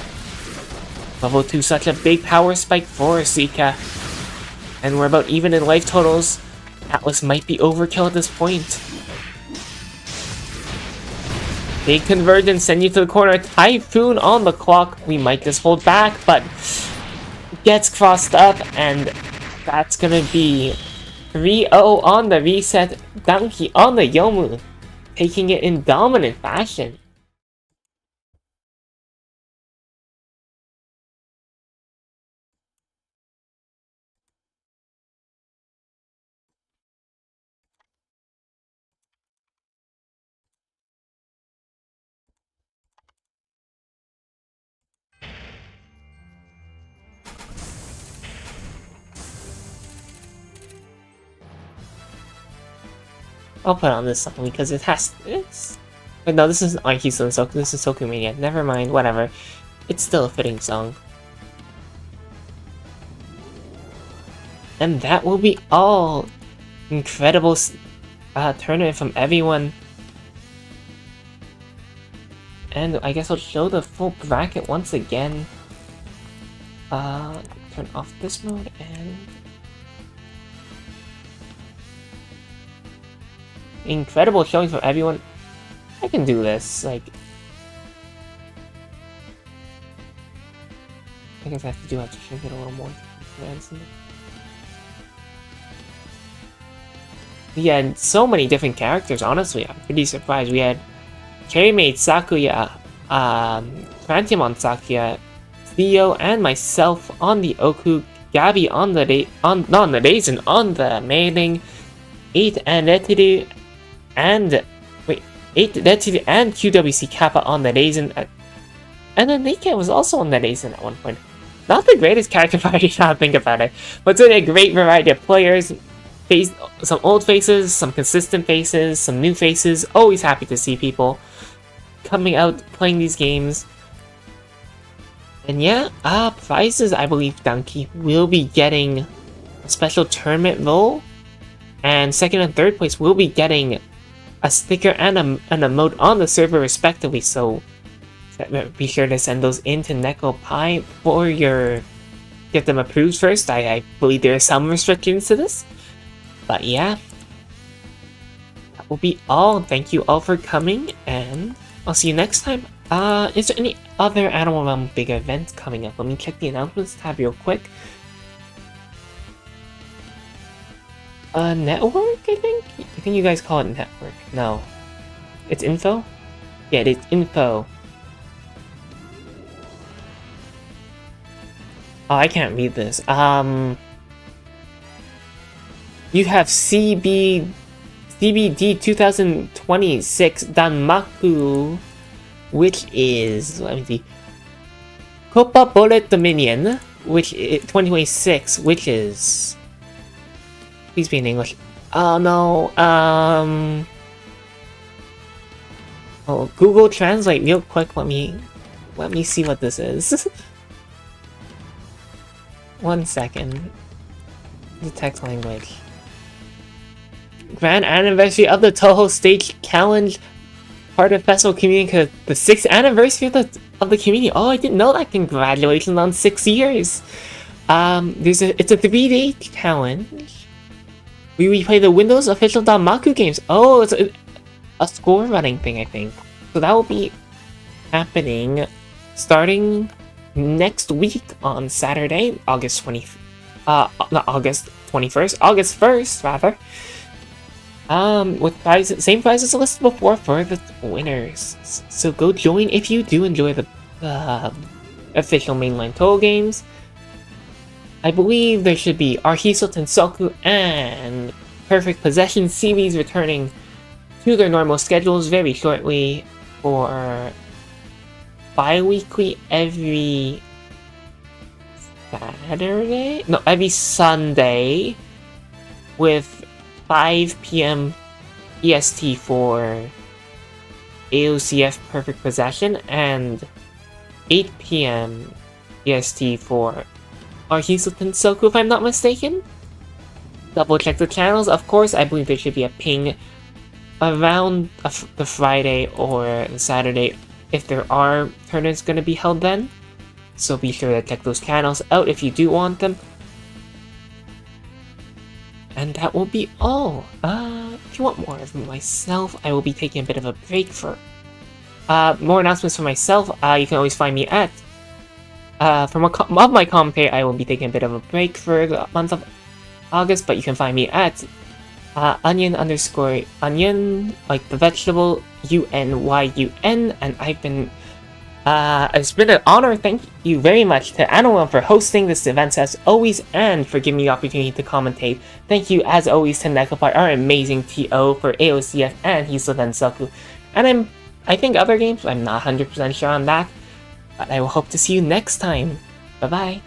Level 2, such a big power spike for Suika. And we're about even in life totals. Atlas might be overkill at this point. Big convergence, send you to the corner, Typhoon on the clock. We might just hold back, but gets crossed up, and that's gonna be 3-0 on the reset. Donkey on the Yomu, taking it in dominant fashion. I'll put on this song because it has. But no, this isn't Hisoutensoku. This is HisoutensokuMania. Never mind. Whatever. It's still a fitting song. And that will be all. Incredible tournament from everyone. And I guess I'll show the full bracket once again. Turn off this mode and... Incredible showing from everyone. I can do this, like... I guess I have to shrink it a little more. We had so many different characters, honestly. I'm pretty surprised. We had Cherry-Maid, Sakuya, Phantomon Sakuya, Theo, and myself on the Oku, Gabby on the Raisin, on the Mailing, 8 and Returu, and 8 Returu and QWC Kappa on the Raisin, and then Nika was also on the Raisin at one point. Not the greatest character variety now I think about it, but it's a great variety of players. Some old faces, some consistent faces, some new faces. Always happy to see people coming out playing these games. And yeah, prizes, I believe Donkey will be getting a special tournament role, and second and third place will be getting a sticker and an emote on the server respectively, so be sure to send those into Neko Pi for get them approved first. I believe there are some restrictions to this, but yeah, that will be all. Thank you all for coming, and I'll see you next time. Is there any other Animal Realm big events coming up? Let me check the announcements tab real quick. Network, I think? I think you guys call it network. No. It's info? Yeah, it's info. Oh, I can't read this. You have CBD 2026 Danmaku, which is, let me see, Copa Bullet Dominion, which is 2026, which is, please be in English. Oh no, oh, Google Translate real quick. Let me see what this is. 1 second. The text language. Grand anniversary of the Touhou Stage Challenge, part of festival community, the 6th anniversary of the community. Oh, I didn't know that. Congratulations on 6 years. It's a 3-day challenge. We replay the Windows official Danmaku games. Oh, it's a score running thing, I think. So that will be happening starting next week on Saturday, August 21st, August 1st, rather. With prizes, same prizes listed before for the winners. So go join if you do enjoy the official mainline Touhou games. I believe there should be our Hisoutensoku and Perfect Possession series returning to their normal schedules very shortly for bi-weekly every Saturday? No, every Sunday with 5 p.m. EST for AOCF Perfect Possession and 8 p.m. EST for our Hisoutensoku, if I'm not mistaken. Double check the channels. Of course, I believe there should be a ping around the Friday or the Saturday if there are tournaments going to be held then. So be sure to check those channels out if you do want them. And that will be all. If you want more of myself, I will be taking a bit of a break for more announcements for myself. You can always find me at from my commentary. I will be taking a bit of a break for the month of August, but you can find me at onion_onion, like the vegetable, UNYUN, and I've been it's been an honor. Thank you very much to Anual for hosting this event as always, and for giving me the opportunity to commentate. Thank you as always to Nekopar, our amazing TO for AOCF and Hisoutensoku. And I think other games, I'm not 100% sure on that, but I will hope to see you next time. Bye bye.